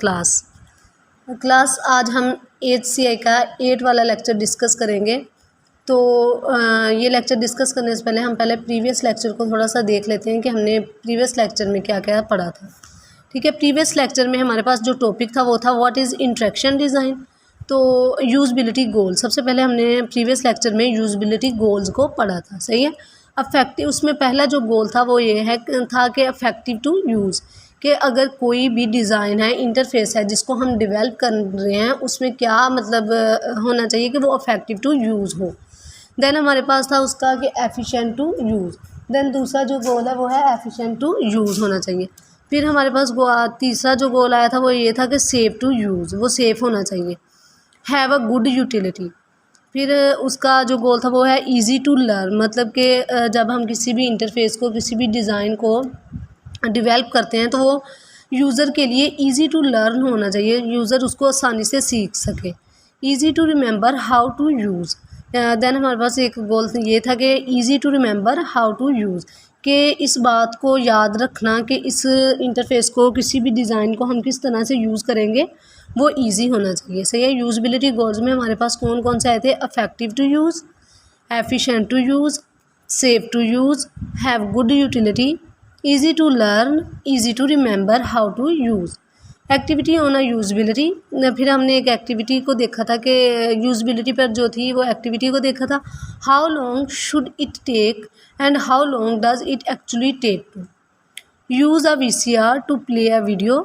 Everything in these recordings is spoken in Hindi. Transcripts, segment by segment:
क्लास आज हम 8CI का 8 वाला लेक्चर डिस्कस करेंगे। तो ये लेक्चर डिस्कस करने से पहले हम प्रीवियस लेक्चर को थोड़ा सा देख लेते हैं कि हमने प्रीवियस लेक्चर में क्या क्या पढ़ा था। ठीक है, प्रीवियस लेक्चर में हमारे पास जो टॉपिक था वो था व्हाट इज़ इंटरेक्शन डिज़ाइन। तो यूज़बिलिटी गोल, सबसे पहले हमने प्रीवियस लेक्चर में यूज़बिलिटी गोल्स को पढ़ा था। सही है। अफेक्टिव, उसमें पहला जो गोल था वो ये था कि अफेक्टिव टू यूज़, कि अगर कोई भी डिज़ाइन है, इंटरफेस है जिसको हम डेवलप कर रहे हैं, उसमें क्या मतलब होना चाहिए कि वो अफेक्टिव टू यूज़ हो। देन हमारे पास था उसका कि एफिशिएंट टू यूज़। देन दूसरा जो गोल है वो है एफिशिएंट टू यूज़ होना चाहिए। फिर हमारे पास तीसरा जो गोल आया था वो ये था कि सेफ टू यूज़, वो सेफ़ होना चाहिए। Have a good utility. फिर उसका जो गोल था वो है इजी टू लर्न, मतलब कि जब हम किसी भी इंटरफेस को, किसी भी डिज़ाइन को डेवलप करते हैं तो वो यूज़र के लिए इजी टू लर्न होना चाहिए, यूज़र उसको आसानी से सीख सके। Easy to remember how to use. Then हमारे पास एक गोल ये था कि easy to remember how to use, कि इस बात को याद रखना कि इस इंटरफेस को, किसी भी डिज़ाइन को हम किस तरह से यूज़ करेंगे वो इजी होना चाहिए। सही है। यूज़बिलिटी गोल्स में हमारे पास कौन कौन से आए थे? Effective to use, efficient to use, safe to use, have good utility, easy to learn, easy to remember how to use। Activity on a usability. फिर हमने एक एक्टिविटी को देखा था कि यूज़बिलिटी पर जो थी वो एक्टिविटी को देखा था। How long should it take and how long does it actually take to use a VCR to play a video,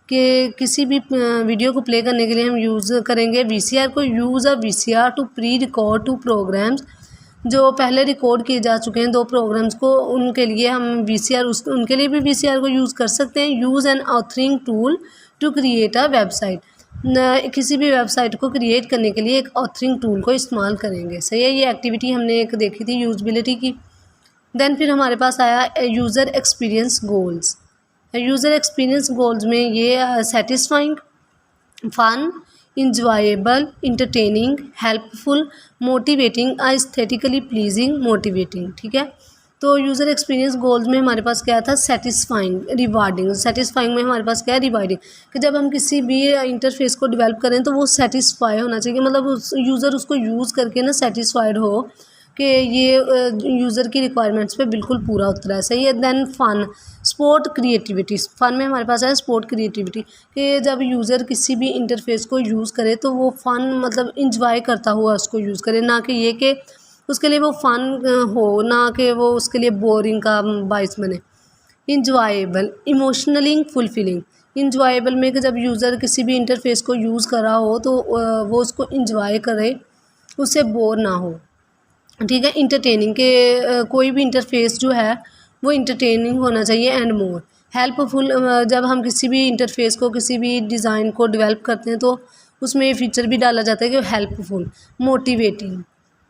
कि किसी भी वीडियो को प्ले करने के लिए हम यूज़ करेंगे VCR को। Use a VCR to pre record to programs, जो पहले रिकॉर्ड किए जा चुके हैं 2 प्रोग्राम्स को, उनके लिए हम VCR उनके लिए भी VCR को यूज़ कर सकते हैं। Use an authoring tool to create a website, किसी भी वेबसाइट को क्रिएट करने के लिए एक ऑथरिंग टूल को इस्तेमाल करेंगे। सही है। ये एक्टिविटी हमने एक देखी थी यूज़बिलिटी की। देन फिर हमारे पास आया user experience goals. User experience goals में ये satisfying, fun, enjoyable, entertaining, helpful, motivating, aesthetically pleasing, motivating. ठीक है। तो यूज़र एक्सपीरियंस गोल्स में हमारे पास क्या था? Satisfying, rewarding. सेटिस्फाइंग में हमारे पास क्या है? रिवार्डिंग, कि जब हम किसी भी इंटरफेस को डेवलप करें तो वो सेटिस्फाई होना चाहिए, मतलब उस यूज़र उसको यूज़ करके ना सेटिस्फाइड हो कि ये यूज़र की रिक्वायरमेंट्स पे बिल्कुल पूरा उतरा है। सही है। Then fun, sport, creativity. Fun में हमारे पास है स्पोर्ट, क्रिएटिविटी, कि जब यूज़र किसी भी इंटरफेस को यूज़ करे तो वो फ़न, मतलब इंजॉय करता हुआ उसको यूज़ करे, ना कि ये कि उसके लिए वो फ़न हो, ना कि वो उसके लिए बोरिंग का बाइस बने। Enjoyable, emotionally fulfilling. इंजॉयबल में कि जब यूज़र किसी भी इंटरफेस को यूज़ कर रहा हो तो वो उसको इंजॉय करे, उससे बोर ना हो। ठीक है। इंटरटेनिंग, के कोई भी इंटरफेस जो है वो इंटरटेनिंग होना चाहिए। एंड मोर हेल्पफुल, जब हम किसी भी इंटरफेस को, किसी भी डिज़ाइन को डेवलप करते हैं तो उसमें ये फीचर भी डाला जाता है कि हेल्पफुल, मोटिवेटिंग।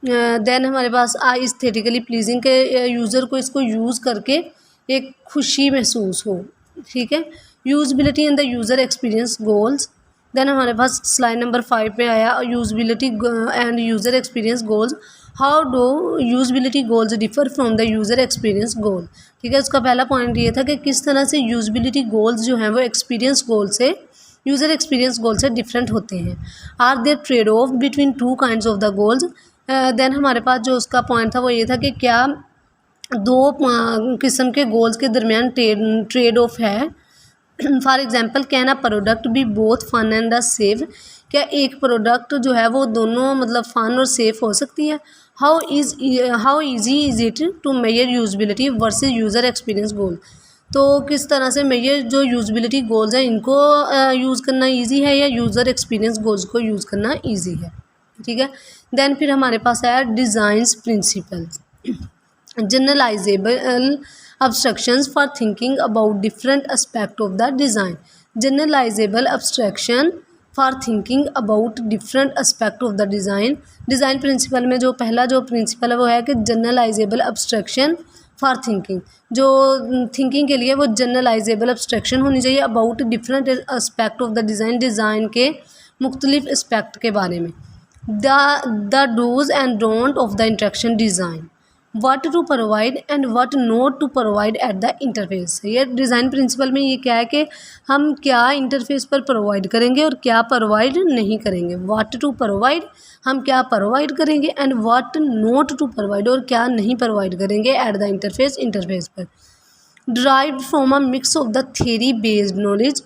देन हमारे पास एस्थेटिकली प्लीजिंग, के यूज़र को इसको यूज़ करके एक खुशी महसूस हो। ठीक है। Usability and the user experience goals. Then हमारे पास स्लाइड नंबर 5 पे आया usability and user experience goals. How do usability goals differ from the user experience goal. ठीक है। उसका पहला पॉइंट ये था कि किस तरह से यूज़बिलिटी गोल्स जो हैं वो एक्सपीरियंस गोल से, यूज़र एक्सपीरियंस गोल से डिफरेंट होते हैं। Are there trade off between 2 kinds of the goals. Then हमारे पास जो उसका पॉइंट था वो ये था कि क्या 2 किस्म के गोल्स के दरमियान ट्रेड ऑफ है। For example, can a product be both fun and a safe, क्या एक प्रोडक्ट जो है वो दोनों मतलब फ़न और सेफ़ हो सकती है। How easy is it to measure usability versus user experience goal. तो किस तरह से मेजर जो यूज़बिलिटी गोल्स हैं इनको यूज़ करना ईजी है या यूज़र एक्सपीरियंस गोल्स को यूज़ करना ईजी है। ठीक है। देन फिर हमारे पास आया designs principles, generalizable abstractions for thinking about different aspect of the design। generalizable abstraction for thinking about different aspect of the design। Design principal में जो पहला जो प्रिंसिपल है वो है कि जनरलाइजेबल abstraction for thinking, जो थिंकिंग के लिए वो जनरलाइजेबल abstraction होनी चाहिए about different aspect of the design, design के मुख्तलिफ एस्पेक्ट के बारे में। The dos and don't of the interaction design. What to provide and what not to provide eight the interface. ये डिज़ाइन प्रिंसिपल में ये क्या है कि हम क्या इंटरफेस पर प्रोवाइड करेंगे और क्या प्रोवाइड नहीं करेंगे। व्हाट टू प्रोवाइड, हम क्या प्रोवाइड करेंगे, and what not to provide, और क्या नहीं प्रोवाइड करेंगे एट द इंटरफेस, इंटरफेस पर। Derived from a mix of the theory based knowledge,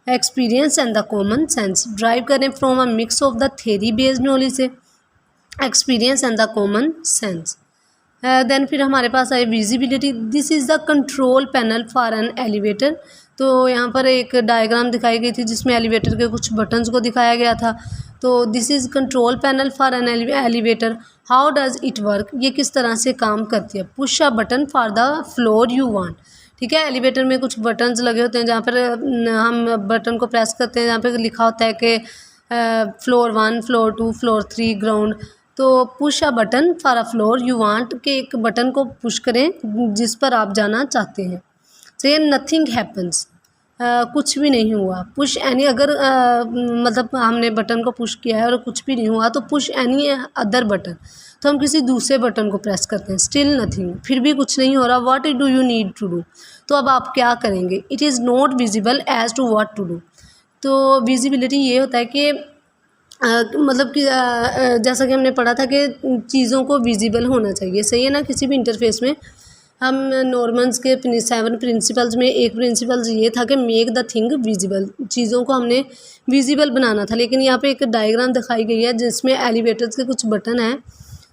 experience and the common sense। Drive करें from a mix of the theory based knowledge से, experience and the common sense. Then फिर हमारे पास आए visibility. This is the control panel for an elevator. तो यहाँ पर एक डायग्राम दिखाई गई थी जिसमें एलिवेटर के कुछ बटन्स को दिखाया गया था। तो this is control panel for an elevator. How does it work, ये किस तरह से काम करती है। Push a button for the floor you want. ठीक है, एलिवेटर में कुछ बटन्स लगे होते हैं जहाँ पर हम बटन को प्रेस करते हैं, जहाँ पर लिखा होता है कि फ्लोर 1, फ्लोर 2, फ्लोर 3, ग्राउंड। तो push a button for a floor you want, के एक बटन को पुश करें जिस पर आप जाना चाहते हैं। से नथिंग हैपन्स, कुछ भी नहीं हुआ। पुश एनी, अगर मतलब हमने बटन को पुश किया है और कुछ भी नहीं हुआ तो पुश एनी अदर बटन, तो हम किसी दूसरे बटन को प्रेस करते हैं। स्टिल नथिंग, फिर भी कुछ नहीं हो रहा। What do you need to do, तो अब आप क्या करेंगे। It is not visible as to what to do. तो विजिबिलिटी ये होता है कि मतलब कि जैसा कि हमने पढ़ा था कि चीज़ों को विजिबल होना चाहिए, सही है ना। किसी भी इंटरफेस में हम नॉर्मन्स के 7 प्रिंसिपल्स में एक प्रिंसिपल्स ये था कि मेक द थिंग विजिबल, चीज़ों को हमने विजिबल बनाना था। लेकिन यहाँ पे एक डायग्राम दिखाई गई है जिसमें एलिवेटर्स के कुछ बटन हैं,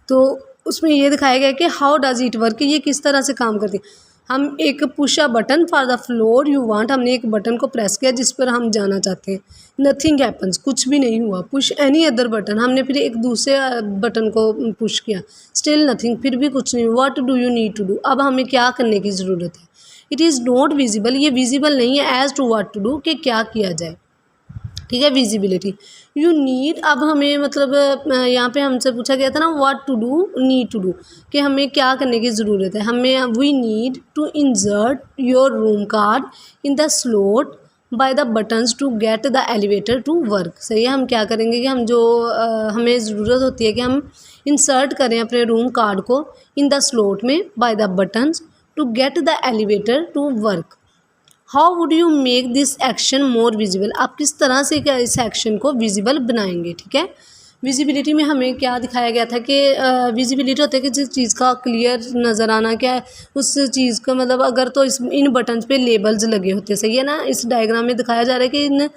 तो उसमें ये दिखाया गया है कि हाउ डज़ इट वर्क, ये किस तरह से काम करती है। हम एक push a button for the floor you want, हमने एक बटन को प्रेस किया जिस पर हम जाना चाहते हैं। नथिंग हैपन्स, कुछ भी नहीं हुआ। पुश एनी अदर बटन, हमने फिर एक दूसरे बटन को पुश किया। स्टिल नथिंग, फिर भी कुछ नहीं। What do you need to do, अब हमें क्या करने की ज़रूरत है। इट इज़ नॉट विजिबल, ये विजिबल नहीं है as to what to do, कि क्या किया जाए। ठीक है, विजिबिलिटी। यू नीड, अब हमें मतलब यहाँ पे हमसे पूछा गया था ना what to do, need to do, कि हमें क्या करने की ज़रूरत है। हमें we need to insert your room card in the slot by the buttons to get the elevator to work. सही है, हम क्या करेंगे कि हम जो हमें ज़रूरत होती है कि हम इंसर्ट करें अपने रूम कार्ड को इन द स्लॉट में by the buttons to get the elevator to work. How would you make this action more visible, आप किस तरह से क्या इस एक्शन को विजिबल बनाएंगे। ठीक है, विजिबिलिटी में हमें क्या दिखाया गया था कि विजिबिलिटी होता है कि जिस चीज़ का क्लियर नज़र आना, क्या है उस चीज़ का मतलब। अगर तो इन बटन्स पे लेबल्स लगे होते, सही है ना। इस डायग्राम में दिखाया जा रहा है कि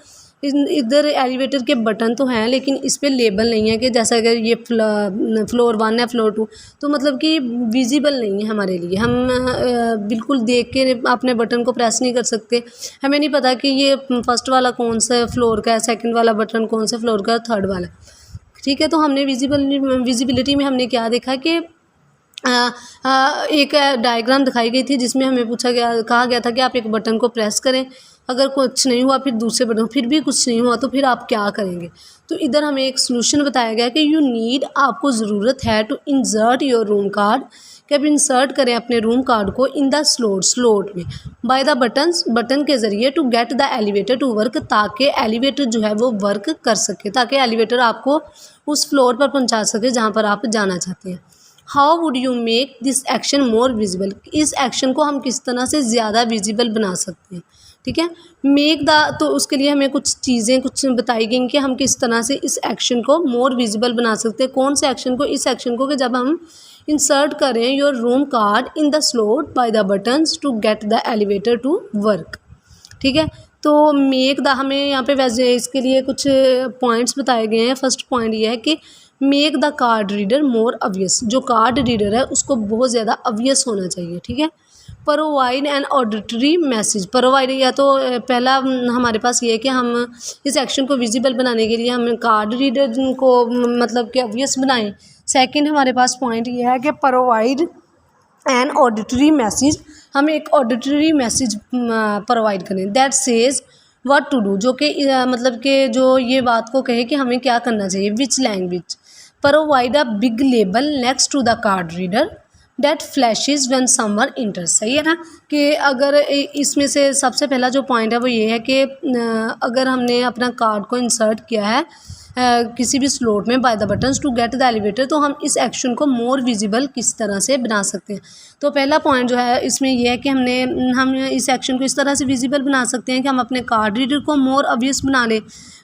इधर एलिवेटर के बटन तो हैं लेकिन इस पर लेबल नहीं है, कि जैसा अगर ये फ्लोर 1 है, फ्लोर 2, तो मतलब कि विजिबल नहीं है हमारे लिए। हम बिल्कुल देख के अपने बटन को प्रेस नहीं कर सकते। हमें नहीं पता कि ये फर्स्ट वाला कौन सा फ्लोर का है, सेकंड वाला बटन कौन सा फ्लोर का है, थर्ड वाला। ठीक है, तो हमने विजिबिलिटी में हमने क्या देखा कि एक डायग्राम दिखाई गई थी जिसमें हमें कहा गया था कि आप एक बटन को प्रेस करें, अगर कुछ नहीं हुआ फिर दूसरे बटन, फिर भी कुछ नहीं हुआ तो फिर आप क्या करेंगे। तो इधर हमें एक सोल्यूशन बताया गया कि यू नीड, आपको ज़रूरत है to insert your room card, कि आप इंसर्ट करें अपने रूम कार्ड को इन द स्लॉट में बाय द बटन्स, बटन के ज़रिए to get the elevator to work, ताकि एलिवेटर जो है वो वर्क कर सके, ताकि एलिवेटर आपको उस फ्लोर पर पहुंचा सके जहां पर आप जाना चाहते हैं। How would you make this action more visible, इस एक्शन को हम किस तरह से ज़्यादा विजिबल बना सकते हैं। ठीक है, मेक द, तो उसके लिए हमें कुछ चीज़ें कुछ बताई गई कि हम किस तरह से इस एक्शन को मोर विजिबल बना सकते हैं। कौन से एक्शन को, इस एक्शन को कि जब हम इंसर्ट करें your room card in the slot by the buttons to get the elevator to work. ठीक है, तो मेक द, हमें यहाँ पे वैसे इसके लिए कुछ पॉइंट्स बताए गए हैं। फर्स्ट पॉइंट ये है कि make the card reader more obvious, जो कार्ड रीडर है उसको बहुत ज़्यादा ऑब्वियस होना चाहिए। ठीक है, provide an auditory message, provide, या तो पहला हमारे पास ये है कि हम इस एक्शन को विजिबल बनाने के लिए हम कार्ड रीडर को मतलब कि ऑब्वियस बनाएं। सेकंड हमारे पास पॉइंट ये है कि प्रोवाइड एन ऑडिटरी मैसेज, हम एक ऑडिटरी मैसेज प्रोवाइड करें that says what to do, जो कि मतलब कि जो ये बात को कहे कि हमें क्या करना चाहिए। Which language, provide a big label next to the card reader that flashes when someone enters. सही है ना, कि अगर इसमें से सबसे पहला जो पॉइंट है वो ये है कि अगर हमने अपना कार्ड को इंसर्ट किया है किसी भी स्लॉट में by the buttons to get the elevator, तो हम इस एक्शन को मोर विजिबल किस तरह से बना सकते हैं। तो पहला पॉइंट जो है इसमें यह है कि हम इस एक्शन को इस तरह से विजिबल बना सकते हैं कि हम अपने कार्ड रीडर को मोर ऑब्वियस बना लें,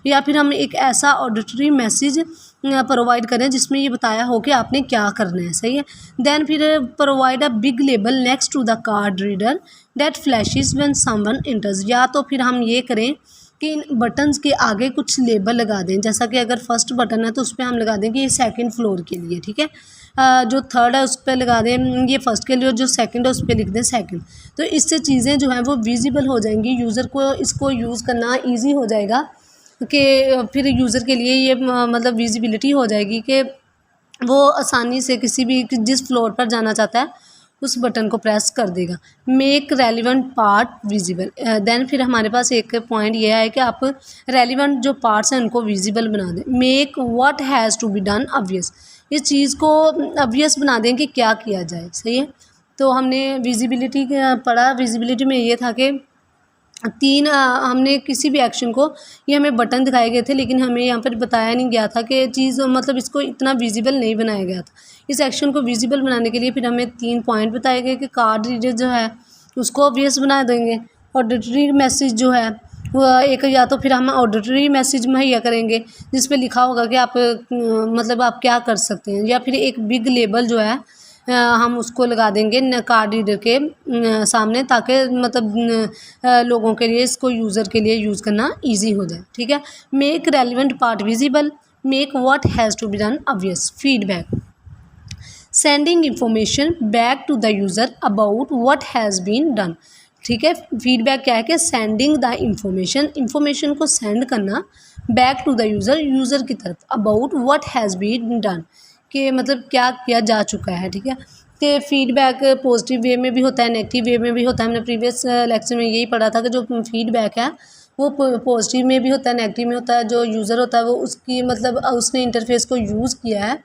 या फिर हम एक ऐसा ऑडिटरी मैसेज प्रोवाइड करें जिसमें ये बताया हो कि आपने क्या करना है। सही है। देन फिर provide a big label next to the card reader that flashes when someone enters, या तो फिर हम ये करें कि इन बटन्स के आगे कुछ लेबल लगा दें। जैसा कि अगर फर्स्ट बटन है तो उस पर हम लगा दें कि ये सेकंड फ्लोर के लिए, ठीक है। जो थर्ड है उस पर लगा दें ये फर्स्ट के लिए, और जो सेकंड है उस पर लिख दें सेकंड। तो इससे चीज़ें जो हैं वो विजिबल हो जाएंगी, यूज़र को इसको यूज़ करना ईजी हो जाएगा, कि फिर यूज़र के लिए ये मतलब विजिबिलिटी हो जाएगी कि वो आसानी से किसी भी जिस फ्लोर पर जाना चाहता है उस बटन को प्रेस कर देगा। Make relevant part visible, then फिर हमारे पास एक पॉइंट ये है कि आप रेलिवेंट जो पार्ट्स हैं उनको विजिबल बना दें। Make what has to be done obvious, इस चीज़ को ऑब्वियस बना दें कि क्या किया जाए। सही है। तो हमने विजिबिलिटी पढ़ा, विजिबिलिटी में ये था कि हमने किसी भी एक्शन को, ये हमें बटन दिखाए गए थे लेकिन हमें यहाँ पर बताया नहीं गया था कि चीज़ मतलब इसको इतना विजिबल नहीं बनाया गया था। इस एक्शन को विजिबल बनाने के लिए फिर हमें 3 पॉइंट बताए गए कि कार्ड रीडर जो है उसको ऑब्वियस बना देंगे, ऑडिटरी मैसेज जो है वो एक, या तो फिर हम ऑडिटरी मैसेज मुहैया करेंगे जिस पे लिखा होगा कि आप मतलब आप क्या कर सकते हैं, या फिर एक बिग लेबल जो है हम उसको लगा देंगे कार्ड रीडर के सामने, ताकि मतलब लोगों के लिए, इसको यूज़र के लिए यूज़ करना इजी हो जाए। ठीक है। Make relevant part visible, make what has to be done obvious. Feedback, sending information back to the user about what has been done. ठीक है। फीडबैक क्या है कि सेंडिंग द इंफॉर्मेशन को सेंड करना बैक टू द यूज़र की तरफ, about what has been done, कि मतलब क्या किया जा चुका है। ठीक है। तो फीडबैक पॉजिटिव वे में भी होता है, नेगेटिव वे में भी होता है। हमने प्रीवियस लेक्चर में यही पढ़ा था कि जो फीडबैक है वो पॉजिटिव में भी होता है, नेगेटिव में होता है। जो यूज़र होता है वो उसकी मतलब उसने इंटरफेस को यूज़ किया है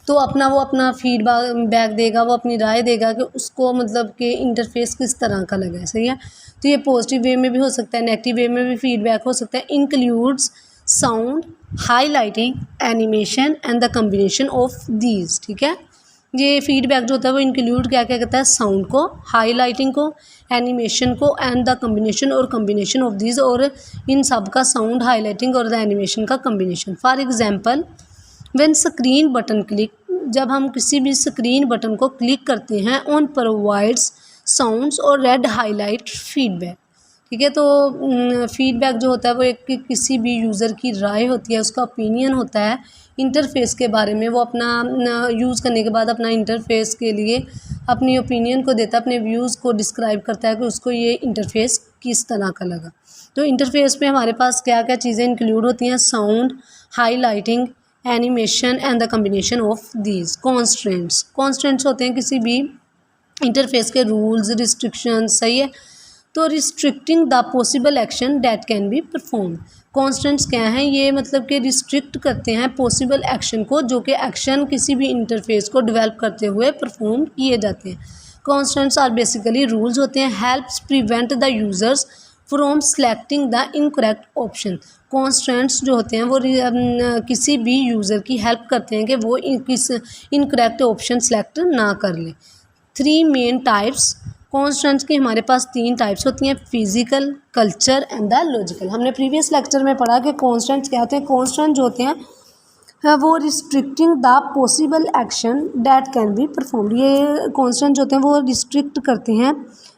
तो वो अपना फीडबैक देगा, वो अपनी राय देगा कि उसको मतलब कि इंटरफेस किस तरह का लगा है। सही है। तो ये पॉजिटिव वे में भी हो सकता है, नेगेटिव वे में भी फीडबैक हो सकता है। Includes sound, highlighting, animation and the combination of these. ठीक है। ये फीडबैक जो होता है वो इंक्लूड क्या क्या करता है, साउंड को, हाईलाइटिंग को, एनिमेशन को एंड द कम्बिनेशन और कम्बिनेशन ऑफ दीज, और इन सब का साउंड, हाईलाइटिंग और द एनिमेशन का combination. For example when screen button click, जब हम किसी भी स्क्रीन बटन को क्लिक करते हैं, ऑन प्रोवाइड्स साउंड्स और रेड हाईलाइट फीडबैक। ठीक है। तो फीडबैक जो होता है वो एक किसी भी यूज़र की राय होती है, उसका ओपिनियन होता है इंटरफेस के बारे में। वो अपना यूज़ करने के बाद अपना इंटरफेस के लिए अपनी ओपिनियन को देता है, अपने व्यूज़ को डिस्क्राइब करता है कि उसको ये इंटरफेस किस तरह का लगा। तो इंटरफेस में हमारे पास क्या क्या चीज़ें इंक्लूड होती हैं, sound, highlighting, animation and the combination of these. Constants होते हैं किसी भी इंटरफेस के रूल्स, रिस्ट्रिक्शंस। सही है। तो restricting the possible action that can be perform. Constants क्या हैं, ये मतलब कि रिस्ट्रिक्ट करते हैं पॉसिबल एक्शन को, जो कि एक्शन किसी भी इंटरफेस को डेवलप करते हुए परफॉर्म किए जाते हैं। कॉन्स्टेंट्स आर बेसिकली रूल्स होते हैं, helps prevent the users from selecting the incorrect option. Constants जो होते हैं वो किसी भी यूज़र की हेल्प करते हैं कि वो किस इनकरेक्ट ऑप्शन सेलेक्ट ना कर ले। 3 मेन टाइप्स कॉन्स्टेंट्स की हमारे पास 3 टाइप्स होती हैं, physical, culture and the logical. हमने प्रीवियस लेक्चर में पढ़ा कि कॉन्स्टेंट्स क्या होते हैं। कॉन्स्टेंट जो होते हैं वो restricting the possible action that can be performed. ये कॉन्स्टेंट जो होते हैं वो रिस्ट्रिक्ट करते हैं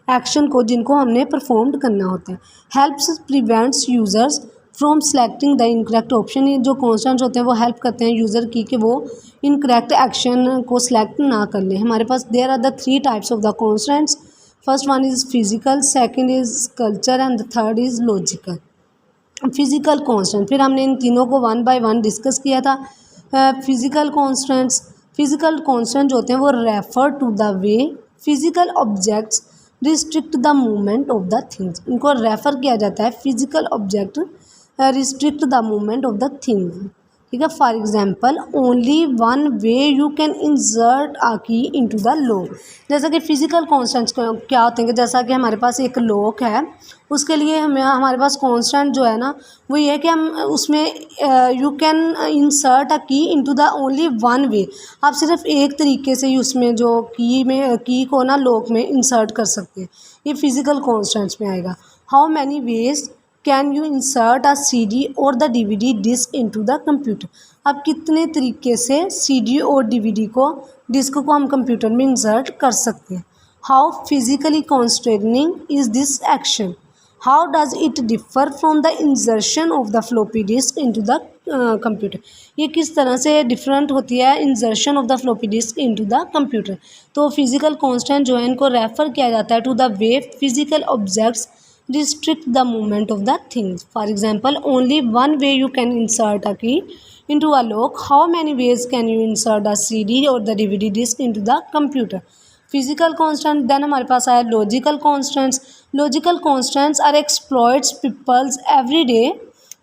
एक्शन को जिनको हमने परफॉर्म करना होता है। Helps prevents users from selecting the incorrect option. ये जो कॉन्स्टेंट्स होते हैं वो हेल्प करते हैं यूज़र की कि वो इनकरेक्ट एक्शन को सिलेक्ट ना कर ले। हमारे पास there are the 3 types of the constants. First one is physical, second is culture and the third is logical. Physical constant, फिर हमने इन तीनों को 1 बाय 1 डिस्कस किया था। फिजिकल कॉन्स्टेंट जो होते हैं वो refer to the way physical objects restrict the movement of the things. इनको रेफ़र किया जाता है, physical object restrict the movement of the thing. ठीक है। For example only one way you can insert a key into the lock. जैसा कि फिजिकल कॉन्स्टेंट्स क्या होते हैं कि जैसा कि हमारे पास एक लॉक है, उसके लिए हमारे पास कांस्टेंट जो है ना वो ये है कि हम उसमें यू कैन इंसर्ट अ की इनटू द ओनली वन वे। आप सिर्फ एक तरीके से ही उसमें जो की को ना लॉक में इंसर्ट कर सकते हैं। ये फिजिकल कांस्टेंट्स में आएगा। How many ways can you insert a CD और the DVD disk into the computer. अब कितने तरीके से CD और DVD को डिस्क को हम कंप्यूटर में इंसर्ट कर सकते हैं। How physically constraining is this action. How does it differ from the insertion of the floppy disk into the computer. ये किस तरह से डिफरेंट होती है insertion of the floppy disk into the computer. तो फिजिकल कांस्टेंट जो है इनको रेफर किया जाता है to the way physical objects restrict the movement of the things. For example, only one way you can insert a key into a lock. How many ways can you insert a CD or the DVD disc into the computer? Physical constant. Then हमारे पास आया logical constants. Logical constants are exploits people's everyday.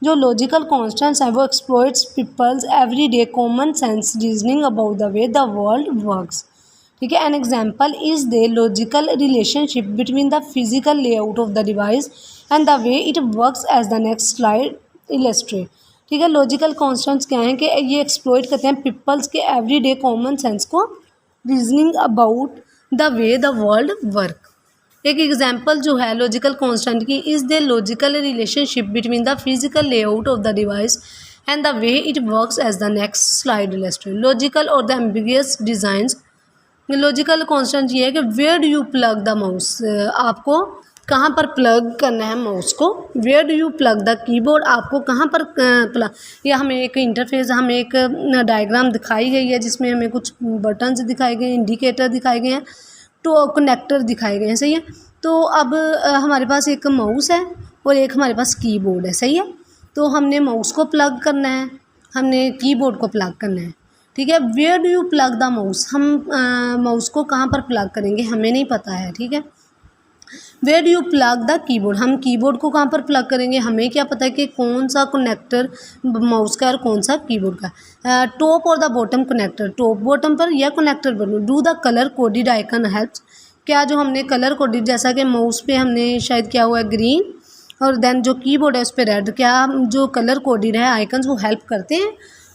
जो logical constants हैं वो exploits people's everyday common sense reasoning about the way the world works. ठीक है। An example is the logical relationship between the physical layout of the device and the way it works as the next slide illustrate. ठीक है। लॉजिकल कॉन्स्टेंट्स क्या हैं कि ये एक्सप्लोइट करते हैं पीपल्स के एवरीडे कॉमन सेंस को reasoning about the way the world work. एक एग्जाम्पल जो है लॉजिकल कॉन्स्टेंट की is the logical relationship between the physical layout of the device and the way it works as the next slide illustrate. Logical और the ambiguous designs. Logical constant ये है कि where do you plug the mouse. आपको कहाँ पर प्लग करना है माउस को। Where do you plug the keyboard. आपको कहाँ पर प्लग। या हमें एक इंटरफेस हमें एक डायग्राम दिखाई गई है जिसमें हमें कुछ बटन्स दिखाए गए हैं, इंडिकेटर दिखाए गए हैं, तो कनेक्टर दिखाए गए हैं। सही है। तो अब हमारे पास एक माउस है और एक हमारे पास कीबोर्ड है। सही है। तो हमने माउस को प्लग करना है, हमने कीबोर्ड को प्लग करना है। ठीक है। Where do you plug the mouse. हम माउस को कहाँ पर प्लग करेंगे हमें नहीं पता है। ठीक है। Where do you plug the keyboard. हम कीबोर्ड को कहाँ पर प्लग करेंगे हमें क्या पता है कि कौन सा कनेक्टर माउस का और कौन सा कीबोर्ड का। टॉप और the bottom connector. Top bottom पर या कनेक्टर पर। Do the colour coded icon helps. क्या जो हमने कलर कोडेड जैसा कि माउस पे हमने शायद क्या हुआ है ग्रीन और देन जो कीबोर्ड है उस पर रेड, क्या जो कलर कोडेड है आइकन्स वो हेल्प करते हैं।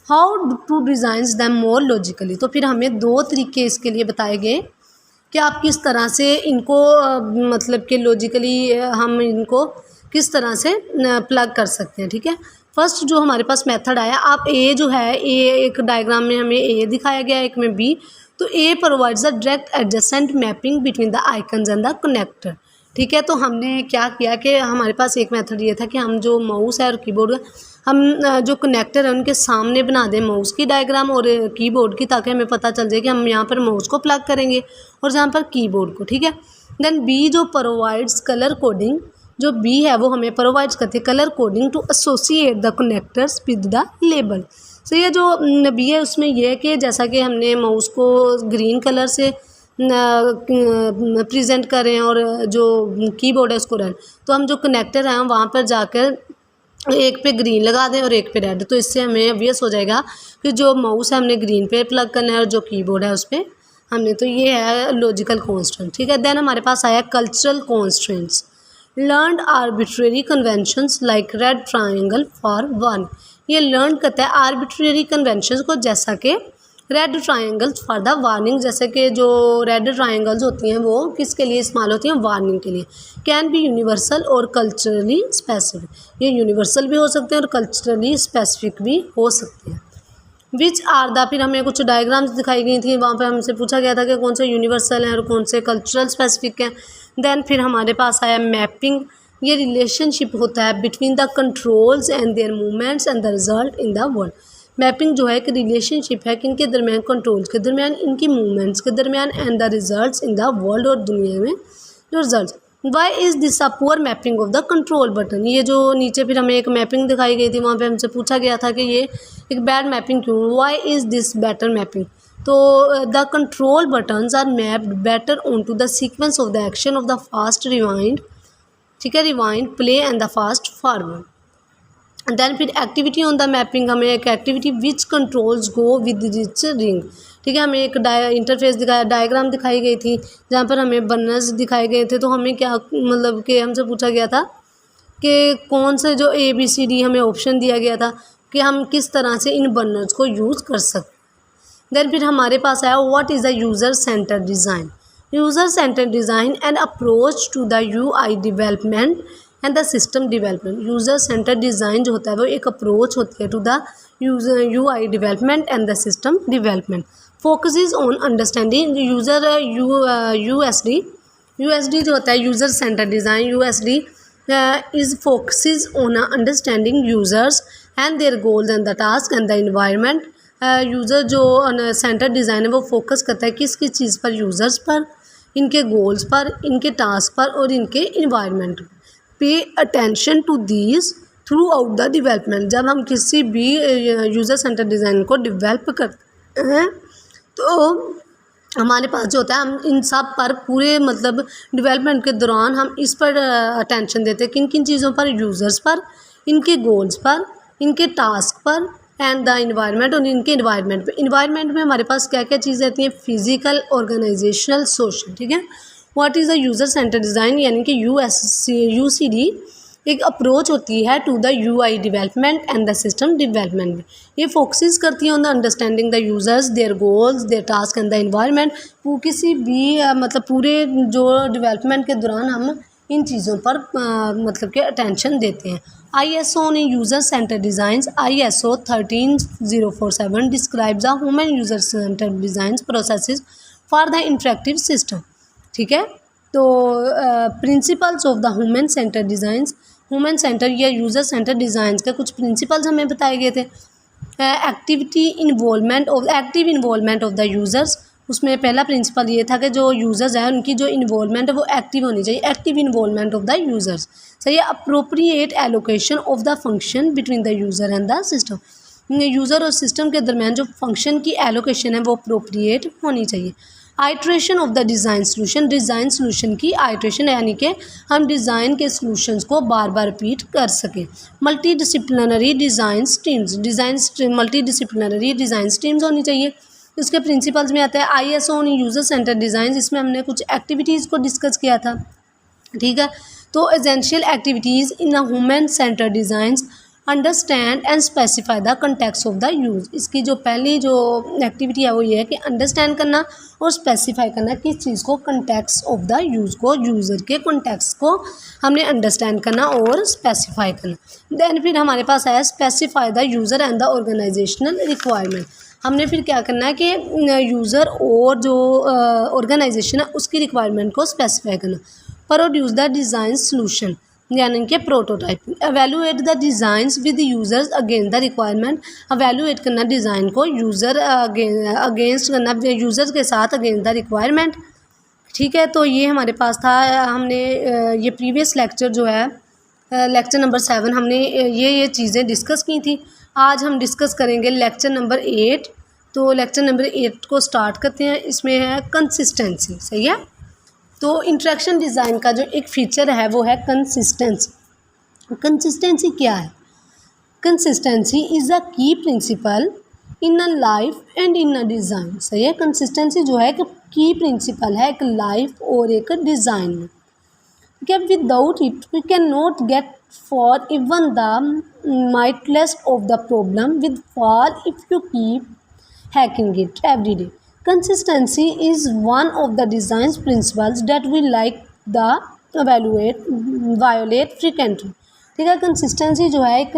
How to designs them more logically. तो फिर हमें दो तरीके इसके लिए बताए गए कि आप किस तरह से इनको मतलब कि लॉजिकली हम इनको किस तरह से प्लग कर सकते हैं। ठीक है। फर्स्ट जो हमारे पास मेथड आया, आप ए जो है ए एक डायग्राम में हमें ए दिखाया गया एक में बी। तो ए provides the direct adjacent mapping between the icons and the connector. ठीक है। तो हमने क्या किया कि हमारे पास एक मेथड ये था कि हम जो माउस है और कीबोर्ड हम जो कनेक्टर है उनके सामने बना दें माउस की डायग्राम और कीबोर्ड की, ताकि हमें पता चल जाए कि हम यहाँ पर माउस को प्लग करेंगे और यहाँ पर कीबोर्ड को। ठीक है। देन बी जो प्रोवाइड्स कलर कोडिंग, जो बी है वो हमें प्रोवाइड्स करते हैं colour coding to associate the connectors with the label. So ये जो बी है उसमें यह है कि जैसा कि हमने माउस को ग्रीन कलर से प्रेजेंट करें और जो कीबोर्ड है उसको रेड, तो हम जो कनेक्टर हैं वहाँ पर जाकर एक पे ग्रीन लगा दें और एक पे रेड। तो इससे हमें ऑब्वियस हो जाएगा कि जो माउस है हमने ग्रीन पे प्लग करना है और जो कीबोर्ड है उस पर हमने। तो ये है लॉजिकल कॉन्स्टेंट। ठीक है। देन हमारे पास आया cultural constants. Learned arbitrary conventions like red triangle for one. ये लर्न करता है आर्बिट्रेरी कन्वेंशंस को, जैसा कि red triangles for the warning. जैसे कि जो रेड ट्राइंगल्स होती हैं वो किसके लिए इस्तेमाल होती हैं, वार्निंग के लिए। कैन बी यूनिवर्सल और कल्चरली स्पेसिफिक। ये यूनिवर्सल भी हो सकते हैं और कल्चरली स्पेसिफिक भी हो सकते हैं। विच आर द, फिर हमें कुछ डायग्राम्स दिखाई गई थी, वहाँ पर हमसे पूछा गया था कि कौन से यूनिवर्सल हैं और कौन से कल्चरल स्पेसिफिक हैं। देन फिर हमारे पास आया मैपिंग। ये रिलेशनशिप होता है between the controls and their movements and the result in the world. Mapping जो है एक रिलेशनशिप है कि इनके दरमियान, कंट्रोल्स के दरमियान, इनकी मूवमेंट्स के दरमियान and the results in the world और दुनिया में जो results. Why is this a poor mapping of the control button. ये जो नीचे फिर हमें एक मैपिंग दिखाई गई थी, वहाँ पे हमसे पूछा गया था कि ये एक बैड मैपिंग क्यों। Why is this better mapping. तो the control buttons are mapped better on to the sequence of the action of the fast rewind. ठीक है। Rewind, play and the fast forward. Then फिर एक्टिविटी ऑन द मैपिंग, हमें एक activity which controls go with rich ring, ठीक है। हमें एक इंटरफेस दिखाया, डायग्राम दिखाई गई थी जहाँ पर हमें बर्नर्स दिखाए गए थे। तो हमें क्या मतलब कि हमसे पूछा गया था कि कौन से जो ABCD हमें ऑप्शन दिया गया था कि हम किस तरह से इन बर्नर्स को यूज़ कर सकते। देन फिर हमारे पास आया what is the user centre design. User centre design and approach to the UI development and the system development. User centre design जो होता है वो एक अप्रोच होती है to the UI development and the system development. Focuses on understanding user USD जो होता है user centre design USD is focuses on understanding users and their goals and the task and the environment। User जो सेंटर डिज़ाइन है वो फोकस करता है किस किस चीज़ पर, यूज़र्स पर, इनके गोल्स पर, इनके टास्क पर और इनके इन्वायरमेंट पर। Pay attention to these throughout the development. जब हम किसी भी यूज़र सेंटर डिज़ाइन को डेवलप करते हैं तो हमारे पास जो होता है हम इन सब पर पूरे मतलब डेवलपमेंट के दौरान हम इस पर अटेंशन देते हैं किन किन चीज़ों पर, यूज़र्स पर, इनके गोल्स पर, इनके टास्क पर एंड द इन्वायरमेंट और इनके इन्वायरमेंट पे। इन्वायरमेंट में हमारे पास क्या क्या चीज़ें आती हैं, फिजिकल, ऑर्गेनाइजेशनल, सोशल, ठीक है। What is the user centre design यानी कि UCD एक अप्रोच होती है to the UI development and the system development. ये फोकसेस करती है on the understanding the users, their goals, their task and the environment. वो किसी भी मतलब पूरे जो डेवलपमेंट के दौरान हम इन चीज़ों पर मतलब कि अटेंशन देते हैं। ISO ने user centre designs ISO 13047 describes the human user centre designs processes for the interactive system, ठीक है। तो principles of the human centre designs, human centre या यूज़र सेंटर डिज़ाइंस के कुछ प्रिंसिपल्स हमें बताए गए थे। Active involvement of the users, उसमें पहला प्रिंसिपल ये था कि जो यूज़र्स हैं उनकी जो इन्वॉल्वमेंट है वो एक्टिव होनी चाहिए, active involvement of the users. सही है। Appropriate allocation of the function between the user and the system. User और सिस्टम के दरमियान जो फंक्शन की एलोकेशन है वो अप्रोप्रिएट होनी चाहिए। Iteration of the design solution, design solution की आइट्रेशन यानी कि हम डिज़ाइन के सोल्यूशंस को बार बार रिपीट कर सकें। Multi disciplinary design streams, multi disciplinary design streams होनी चाहिए। इसके प्रिंसिपल्स में आता है ISO on user centre design, इसमें हमने कुछ एक्टिविटीज़ को डिस्कस किया था, ठीक है। तो essential activities in the human centre designs understand and specify the context of the use. इसकी जो पहली जो एक्टिविटी है वो ये है कि अंडरस्टैंड करना और स्पेसिफाई करना किस चीज़ को, कंटेक्स्ट ऑफ द यूज़ को, यूज़र के कंटेक्स्ट को हमने अंडरस्टैंड करना और स्पेसिफाई करना। देन फिर हमारे पास आया specify the user and the organisational requirement. हमने फिर क्या करना है कि यूज़र और जो ऑर्गेनाइजेशन है उसकी रिक्वायरमेंट को स्पेसिफाई करना। प्रोड्यूस द डिज़ाइन सोल्यूशन यानी कि prototyping. Evaluate the designs with users against the requirement. Evaluate करना डिज़ाइन को यूज़र अगेंस्ट करना, यूज़र के साथ अगेंस्ट द रिक्वायरमेंट, ठीक है। तो ये हमारे पास था। हमने ये प्रीवियस लेक्चर जो है लेक्चर नंबर 7 हमने ये चीज़ें डिस्कस की थी। आज हम डिस्कस करेंगे लेक्चर नंबर 8। तो लेक्चर नंबर 8 को स्टार्ट करते हैं। इसमें है कंसिस्टेंसी, सही है। तो इंटरेक्शन डिज़ाइन का जो एक फीचर है वो है कंसिस्टेंसी। कंसिस्टेंसी क्या है? Consistency is a key principle in a life and in a design. सही है। कंसिस्टेंसी जो है एक की प्रिंसिपल है एक लाइफ और एक डिज़ाइन में। क्या without it we can not get for even the mightiest of the problem with for if you keep hacking it every day. Consistency is one of the design principles that we like the violate frequently। ठीक है। कंसिस्टेंसी जो है एक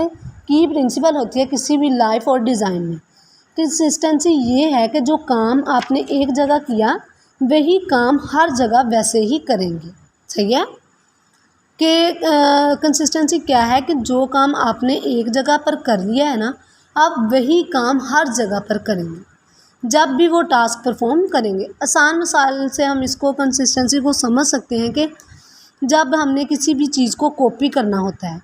की प्रिंसिपल होती है किसी भी लाइफ और डिज़ाइन में। कंसिस्टेंसी ये है कि जो काम आपने एक जगह किया वही काम हर जगह वैसे ही करेंगे। सही है कि कंसिस्टेंसी क्या है कि जो काम आपने एक जगह पर कर लिया है ना, आप वही काम हर जगह पर करेंगे जब भी वो टास्क परफॉर्म करेंगे। आसान मिसाल से हम इसको कंसिस्टेंसी को समझ सकते हैं कि जब हमने किसी भी चीज़ को कॉपी करना होता है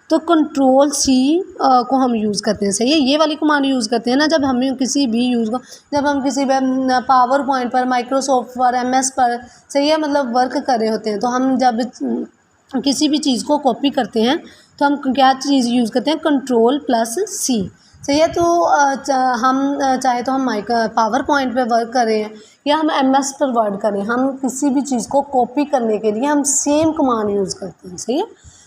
तो Ctrl+C को हम यूज़ करते हैं। सही है। ये वाली कमांड यूज़ करते हैं ना जब हम किसी भी जब हम किसी पावर पॉइंट पर, माइक्रोसॉफ्ट पर, MS पर, सही है, मतलब वर्क कर रहे होते हैं तो हम जब किसी भी चीज़ को कॉपी करते हैं तो हम क्या चीज़ यूज़ करते हैं, कंट्रोल प्लस सी। सही है। तो हम चाहे तो हम पावर पॉइंट पे वर्क करें या हम MS पर वर्क करें, हम किसी भी चीज़ को कॉपी करने के लिए हम सेम कमांड यूज़ करते हैं। सही है।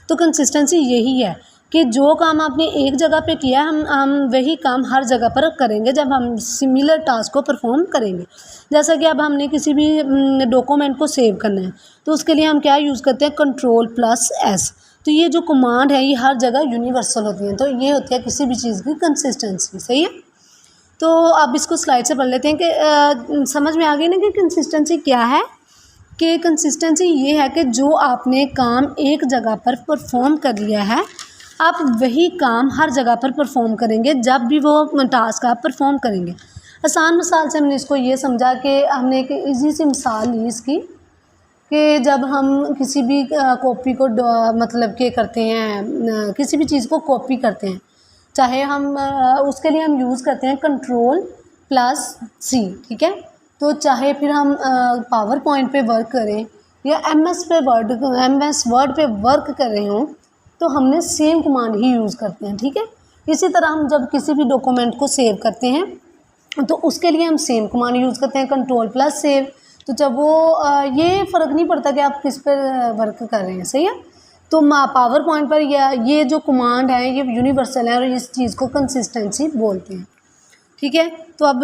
तो कंसिस्टेंसी यही है कि जो काम आपने एक जगह पे किया हम वही काम हर जगह पर करेंगे जब हम सिमिलर टास्क को परफॉर्म करेंगे। जैसा कि अब हमने किसी भी डॉक्यूमेंट को सेव करना है तो उसके लिए हम क्या यूज़ करते हैं, कंट्रोल प्लस S। तो ये जो कमांड है ये हर जगह यूनिवर्सल होती है। तो ये होती है किसी भी चीज़ की कंसिस्टेंसी। सही है। तो अब इसको स्लाइड से पढ़ लेते हैं कि समझ में आ गई ना कि कंसिस्टेंसी क्या है। कि कंसिस्टेंसी ये है कि जो आपने काम एक जगह पर परफॉर्म कर लिया है आप वही काम हर जगह पर परफॉर्म करेंगे जब भी वो टास्क आप परफॉर्म करेंगे। आसान मिसाल से हमने इसको ये समझा कि हमने एक इजी सी मिसाल ली इसकी कि जब हम किसी भी कॉपी को मतलब के करते हैं, किसी भी चीज़ को कॉपी करते हैं, चाहे हम उसके लिए हम यूज़ करते हैं कंट्रोल प्लस C। ठीक है। तो चाहे फिर हम पावर पॉइंट पे वर्क करें या MS वर्ड पे वर्क कर रहे हों तो हमने सेम कमांड ही यूज़ करते हैं। ठीक है। इसी तरह हम जब किसी भी डॉक्यूमेंट को सेव करते हैं तो उसके लिए हम सेम कमांड यूज़ करते हैं, कंट्रोल प्लस सेव। तो जब वो ये फ़र्क नहीं पड़ता कि आप किस पर वर्क कर रहे हैं। सही है। तो पावर पॉइंट पर ये जो कमांड है ये यूनिवर्सल है और इस चीज़ को कंसिस्टेंसी बोलते हैं। ठीक है। तो अब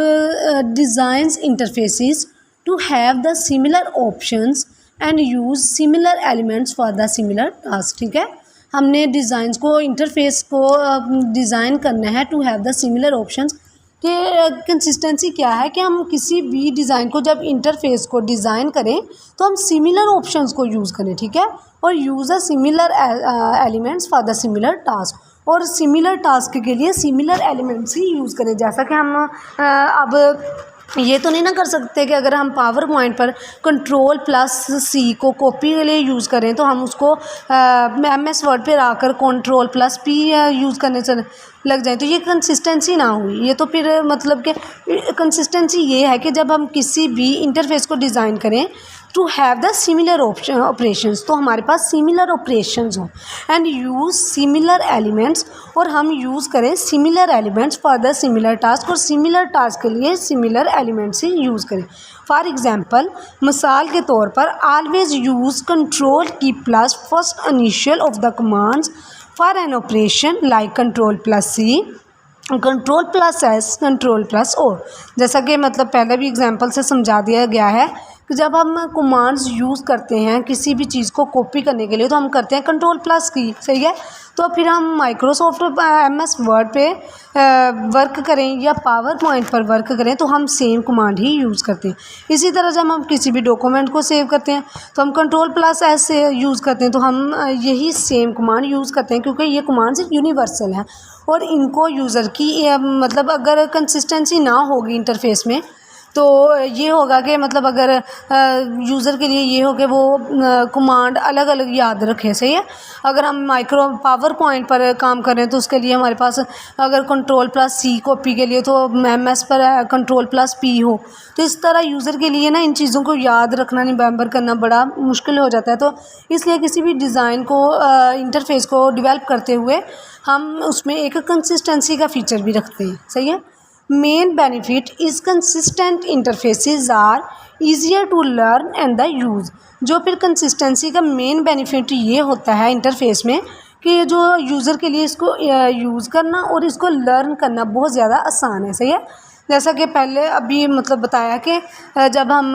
designs interfaces to have the similar options and use similar elements for the similar task. ठीक है। हमने डिज़ाइंस को इंटरफेस को डिज़ाइन करना है to have the similar options. कि कंसिस्टेंसी क्या है कि हम किसी भी डिज़ाइन को जब इंटरफेस को डिज़ाइन करें तो हम सिमिलर ऑप्शंस को यूज़ करें। ठीक है। और use a similar elements for the similar task. और सिमिलर टास्क के लिए सिमिलर एलिमेंट्स ही यूज़ करें। जैसा कि हम अब ये तो नहीं ना कर सकते कि अगर हम पावर पॉइंट पर कंट्रोल प्लस C को कॉपी के लिए यूज़ करें तो हम उसको MS वर्ड पे आकर कंट्रोल प्लस P यूज़ करने से लग जाए तो ये कंसिस्टेंसी ना हुई। ये तो फिर मतलब कि कंसिस्टेंसी ये है कि जब हम किसी भी इंटरफेस को डिज़ाइन करें to have the similar operations, तो हमारे पास सिमिलर ऑपरेशंस हों एंड यूज़ सिमिलर एलिमेंट्स, और हम यूज़ करें similar elements for the similar task, और सिमिलर टास्क के लिए सिमिलर एलिमेंट्स ही यूज़ करें। फॉर एग्जांपल, मिसाल के तौर पर always use control key plus first initial of the commands for an operation like control plus C, control plus S, control plus O। जैसा कि मतलब पहले भी एग्जांपल से समझा दिया गया है कि जब हम कमांड्स यूज़ करते हैं किसी भी चीज़ को कॉपी करने के लिए तो हम करते हैं कंट्रोल प्लस की। सही है। तो फिर हम माइक्रोसॉफ्ट MS वर्ड पे वर्क करें या पावर पॉइंट पर वर्क करें तो हम सेम कमांड ही यूज़ करते हैं। इसी तरह जब हम किसी भी डॉक्यूमेंट को सेव करते हैं तो हम कंट्रोल प्लस S से यूज़ करते हैं, तो हम यही सेम कमांड यूज़ करते हैं क्योंकि ये कमांड सिर्फ यूनिवर्सल है और इनको यूज़र की मतलब अगर कंसिस्टेंसी ना होगी इंटरफेस में तो ये होगा कि मतलब अगर यूज़र के लिए ये हो कि वो कमांड अलग अलग याद रखें। सही है। अगर हम पावर पॉइंट पर काम कर रहे हैं तो उसके लिए हमारे पास अगर कंट्रोल प्लस C कॉपी के लिए तो MS पर कंट्रोल प्लस P हो, तो इस तरह यूज़र के लिए ना इन चीज़ों को याद रखना, रिमेंबर करना बड़ा मुश्किल हो जाता है। तो इसलिए किसी भी डिज़ाइन को इंटरफेस को डेवलप करते हुए हम उसमें एक कंसिस्टेंसी का फ़ीचर भी रखते हैं। सही है। Main benefit is consistent interfaces are easier to learn and the use. जो फिर कंसिस्टेंसी का मेन बेनिफिट ये होता है इंटरफेस में कि जो यूज़र के लिए इसको यूज़ करना और इसको लर्न करना बहुत ज़्यादा आसान है। सही है। जैसा कि पहले अभी मतलब बताया कि जब हम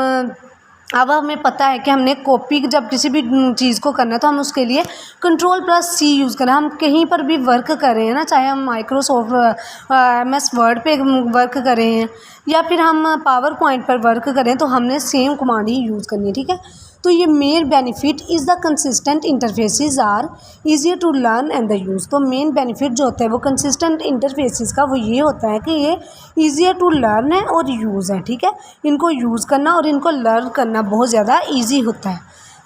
अब हमें पता है कि हमने कॉपी जब किसी भी चीज़ को करना है तो हम उसके लिए कंट्रोल प्लस C यूज़ करें। हम कहीं पर भी वर्क कर रहे हैं ना, चाहे हम माइक्रोसॉफ्ट MS वर्ड पे वर्क कर रहे हैं या फिर हम पावर पॉइंट पर वर्क करें तो हमने सेम कमांड ही यूज़ करनी है। ठीक है। तो ये main benefit is the consistent interfaces are easier to learn and the use. तो मेन बेनिफिट जो होता है वो कंसिस्टेंट इंटरफेसेस का वो ये होता है कि ये ईजियर टू लर्न है और यूज़ है। ठीक है। इनको यूज़ करना और इनको लर्न करना बहुत ज़्यादा ईजी होता है।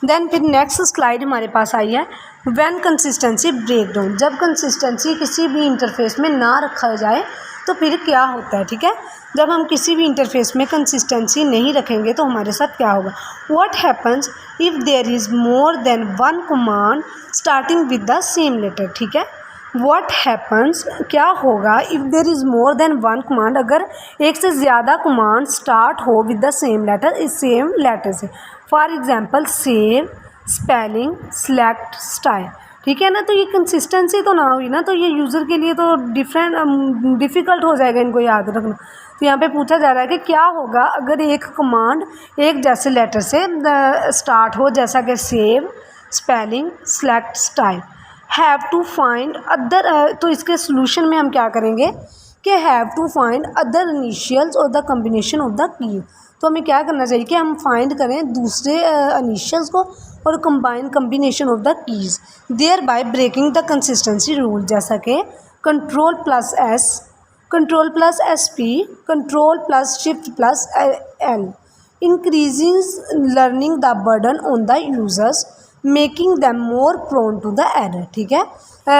देन फिर नेक्स्ट स्लाइड हमारे पास आई है, व्हेन कंसिस्टेंसी ब्रेक डाउन। जब कंसिस्टेंसी किसी भी इंटरफेस में ना रखा जाए तो फिर क्या होता है, ठीक है। जब हम किसी भी इंटरफेस में कंसिस्टेंसी नहीं रखेंगे तो हमारे साथ क्या होगा, what happens if there is more than one command starting with the same letter, ठीक है। व्हाट हैपन्स क्या होगा if there is more than one command, अगर एक से ज़्यादा कमांड स्टार्ट हो विद द सेम लेटर, इस सेम लेटर से। For example save, spelling, select, style, ठीक है ना। तो ये कंसिस्टेंसी तो ना हुई ना, तो ये यूज़र के लिए तो डिफ़िकल्ट हो जाएगा इनको याद रखना। तो यहाँ पे पूछा जा रहा है कि क्या होगा अगर एक कमांड एक जैसे लेटर से स्टार्ट हो, जैसा कि save, spelling, select, style. Have to find other, तो इसके सोल्यूशन में हम क्या करेंगे कि have to find other initials और the combination of the key. तो हमें क्या करना चाहिए कि हम फाइंड करें दूसरे इनिशियल्स को और combine combination of the keys, thereby breaking the consistency rule, जैसा कि control plus S, control plus S P, control plus shift plus L, increasing learning the burden on the users, making them more prone to the error, ठीक है।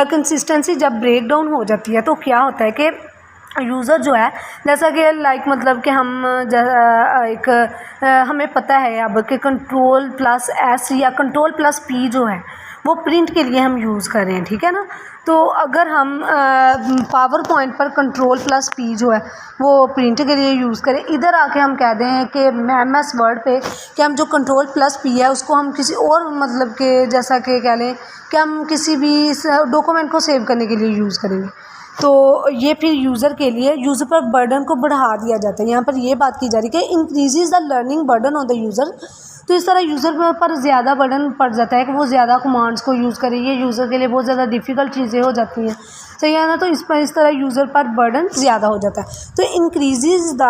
कंसिस्टेंसी जब ब्रेक डाउन हो जाती है तो क्या होता है कि यूज़र जो है, जैसा कि मतलब कि हम हमें पता है अब कि कंट्रोल प्लस एस या कंट्रोल प्लस पी जो है वो प्रिंट के लिए हम यूज़ कर रहे हैं, ठीक है ना। तो अगर हम पावर पॉइंट पर कंट्रोल प्लस पी जो है वो प्रिंट के लिए यूज़ करें, इधर आके हम कह दें कि MS वर्ड पे कि हम जो कंट्रोल प्लस पी है उसको हम किसी और मतलब के जैसा कि कह लें कि हम किसी भी डॉक्यूमेंट को सेव करने के लिए यूज़ करेंगे, तो ये फिर यूज़र के लिए यूज़र पर बर्डन को बढ़ा दिया जाता है। यहाँ पर ये बात की जा रही है कि increases the learning burden on the user. तो इस तरह यूज़र पर ज़्यादा बर्डन पड़ जाता है कि वो ज़्यादा कमांड्स को यूज़ करे, ये यूज़र के लिए बहुत ज़्यादा डिफ़िकल्ट चीज़ें हो जाती हैं, सही है ना। तो इस तरह यूज़र पर बर्डन ज़्यादा हो जाता है। तो increases the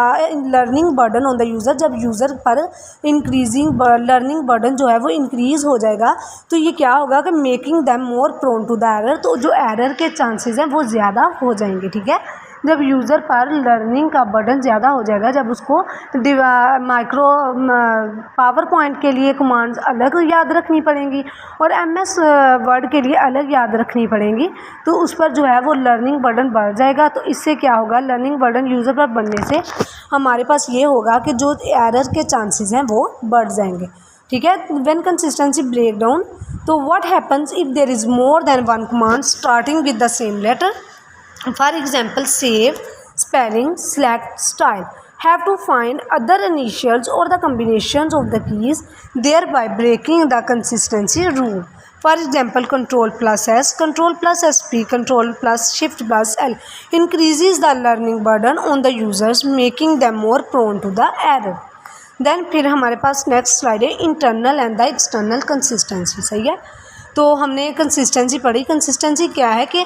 learning burden on the user, जब यूज़र पर इंक्रीजिंग लर्निंग बर्डन जो है वो इंक्रीज़ हो जाएगा तो ये क्या होगा कि making them more prone to the error, तो जो एरर के चांसेस हैं वो ज़्यादा हो जाएंगे, ठीक है। जब यूज़र पर लर्निंग का बर्डन ज़्यादा हो जाएगा, जब उसको माइक्रो पावर पॉइंट के लिए कमांड्स अलग याद रखनी पड़ेंगी और MS वर्ड के लिए अलग याद रखनी पड़ेंगी, तो उस पर जो है वो लर्निंग बर्डन बढ़ जाएगा। तो इससे क्या होगा, लर्निंग बर्डन यूज़र पर बढ़ने से हमारे पास ये होगा कि जो एरर के चांसेस हैं वो बढ़ जाएंगे, ठीक है। व्हेन कंसिस्टेंसी ब्रेक डाउन, तो what happens if there is more than one command starting with the same letter, for example save, spelling, select, style, have to find other initials or the combinations of the keys, thereby breaking the consistency rule. For example control plus S, control plus SP, control plus shift plus L increases the learning burden on the users, making them more prone to the error. Then फिर हमारे पास नेक्स्ट स्लाइड है internal and the external consistency, सही है। तो हमने कंसिस्टेंसी पढ़ी। कंसिस्टेंसी क्या है कि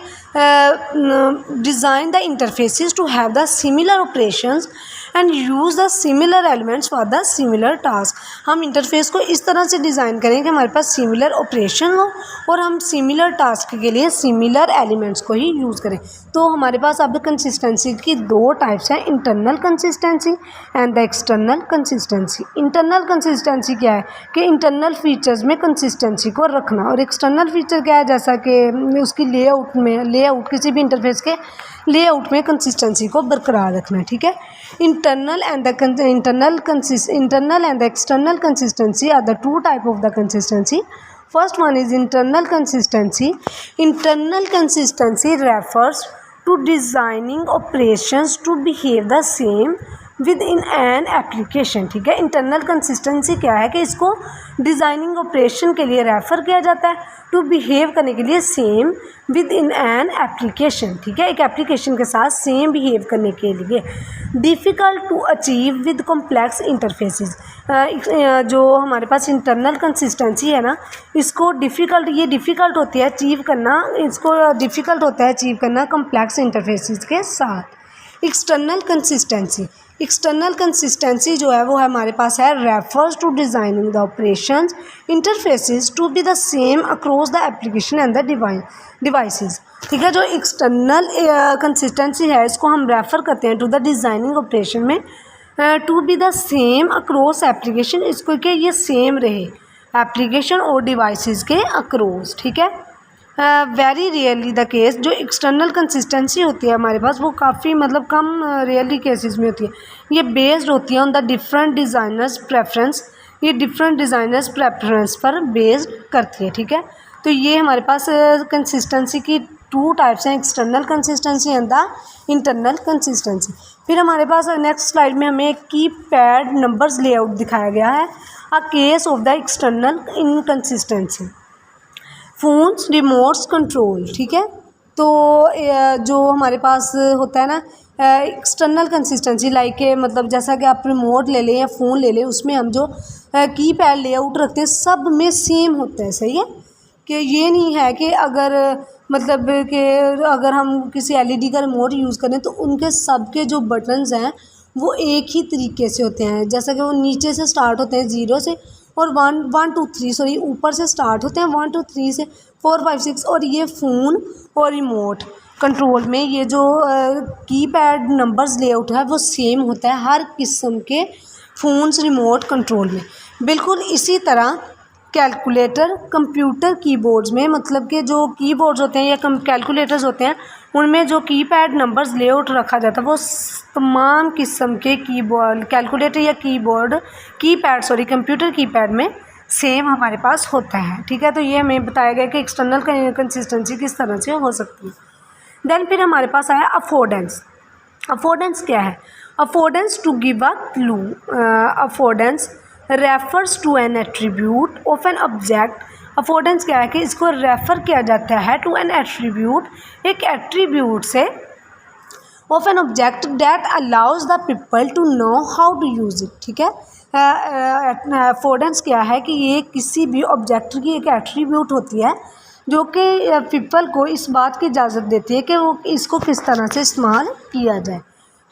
design the interfaces to have the similar operations and use the similar elements for the similar task. हम इंटरफेस को इस तरह से डिज़ाइन करें कि हमारे पास सिमिलर ऑपरेशन हो और हम सिमिलर टास्क के लिए सिमिलर एलिमेंट्स को ही यूज़ करें। तो हमारे पास अब कंसिस्टेंसी की दो टाइप्स हैं, internal consistency and the external consistency. Internal consistency क्या है कि इंटरनल फीचर्स में कंसिस्टेंसी को रखना, और एक्सटर्नल फीचर क्या है, जैसा कि उसकी लेआउट किसी भी इंटरफेस के लेआउट में कंसिस्टेंसी को बरकरार रखना, ठीक है। Internal and the external consistency are the two type of the consistency. First one is internal consistency. Internal consistency refers to designing operations to behave the same within an application, ठीक है। इंटरनल कंसिस्टेंसी क्या है कि इसको डिज़ाइनिंग ऑपरेशन के लिए रेफ़र किया जाता है, टू बिहेव करने के लिए same with in an application, ठीक है, एक एप्लीकेशन के साथ सेम बिहेव करने के लिए। Difficult to achieve with complex interfaces, जो हमारे पास इंटरनल कंसिस्टेंसी है ना, इसको डिफ़िकल्ट होती है अचीव करना, इसको डिफ़िकल्ट होता है अचीव करना कॉम्प्लेक्स इंटरफेसेस के साथ। एक्सटर्नल कंसिस्टेंसी जो है वो हमारे पास है refers to designing the operations interfaces to be the same across the application and the devices, ठीक है। जो एक्सटर्नल कंसिस्टेंसी है इसको हम रेफ़र करते हैं टू द डिज़ाइनिंग ऑपरेशन में, to be the same across application, इसको कि ये सेम रहे एप्लीकेशन और डिवाइसेस के अक्रॉस, ठीक है। वेरी रेयरली द केस, जो एक्सटर्नल कंसिस्टेंसी होती है हमारे पास वो काफ़ी मतलब कम रेयरली केसेस में होती है। ये बेस्ड होती है on the different designers preference, ये डिफरेंट डिज़ाइनर्स प्रेफरेंस पर बेस्ड करती है। ठीक है, तो ये हमारे पास कंसिस्टेंसी की टू टाइप्स हैं, external consistency and the internal consistency. फिर हमारे पास नेक्स्ट स्लाइड में हमें की पैड नंबर्स लेआउट दिखाया गया है, a case of the external inconsistency, phones remotes control. ठीक है, तो जो हमारे पास होता है ना एक्सटर्नल कंसिस्टेंसी लाइक मतलब जैसा कि आप रिमोट ले लें या फ़ोन ले लें, उसमें हम जो की पैड लेआउट रखते हैं सब में सेम होता है। सही है कि ये नहीं है कि अगर मतलब कि अगर हम किसी एलईडी का रिमोट यूज़ करें तो उनके सब के जो बटन्स हैं वो एक ही तरीके से होते हैं, जैसा कि वो नीचे से स्टार्ट होते हैं 0 से और 1 2 3 सॉरी ऊपर से स्टार्ट होते हैं 1 2 3 से 4 5 6। और ये फ़ोन और रिमोट कंट्रोल में ये जो कीपैड नंबर्स लेआउट है वो सेम होता है हर किस्म के फ़ोन्स रिमोट कंट्रोल में। बिल्कुल इसी तरह कैलकुलेटर कंप्यूटर कीबोर्ड्स में, मतलब कि जो कीबोर्ड्स होते हैं या कैलकुलेटर्स होते हैं उनमें जो कीपैड नंबर्स लेआउट रखा जाता है वो तमाम किस्म के कीबोर्ड कैलकुलेटर या कीपैड कंप्यूटर कीपैड में सेम हमारे पास होता है। ठीक है, तो ये हमें बताया गया कि एक्सटर्नल कंसिस्टेंसी किस तरह से हो सकती है। देन फिर हमारे पास आया अफोर्डेंस। अफोर्डेंस क्या है? Affordance to give a clue, affordance refers to an attribute of an object. Affordance क्या है कि इसको रेफ़र किया जाता है टू एन एट्रीब्यूट, एक एट्रीब्यूट से, of an object that allows the people to know how to use it. ठीक है, अफोर्डेंस क्या है कि ये किसी भी ऑब्जेक्ट की एक एट्रीब्यूट होती है जो कि पीपल को इस बात की इजाज़त देती है कि वो इसको किस तरह से इस्तेमाल किया जाए।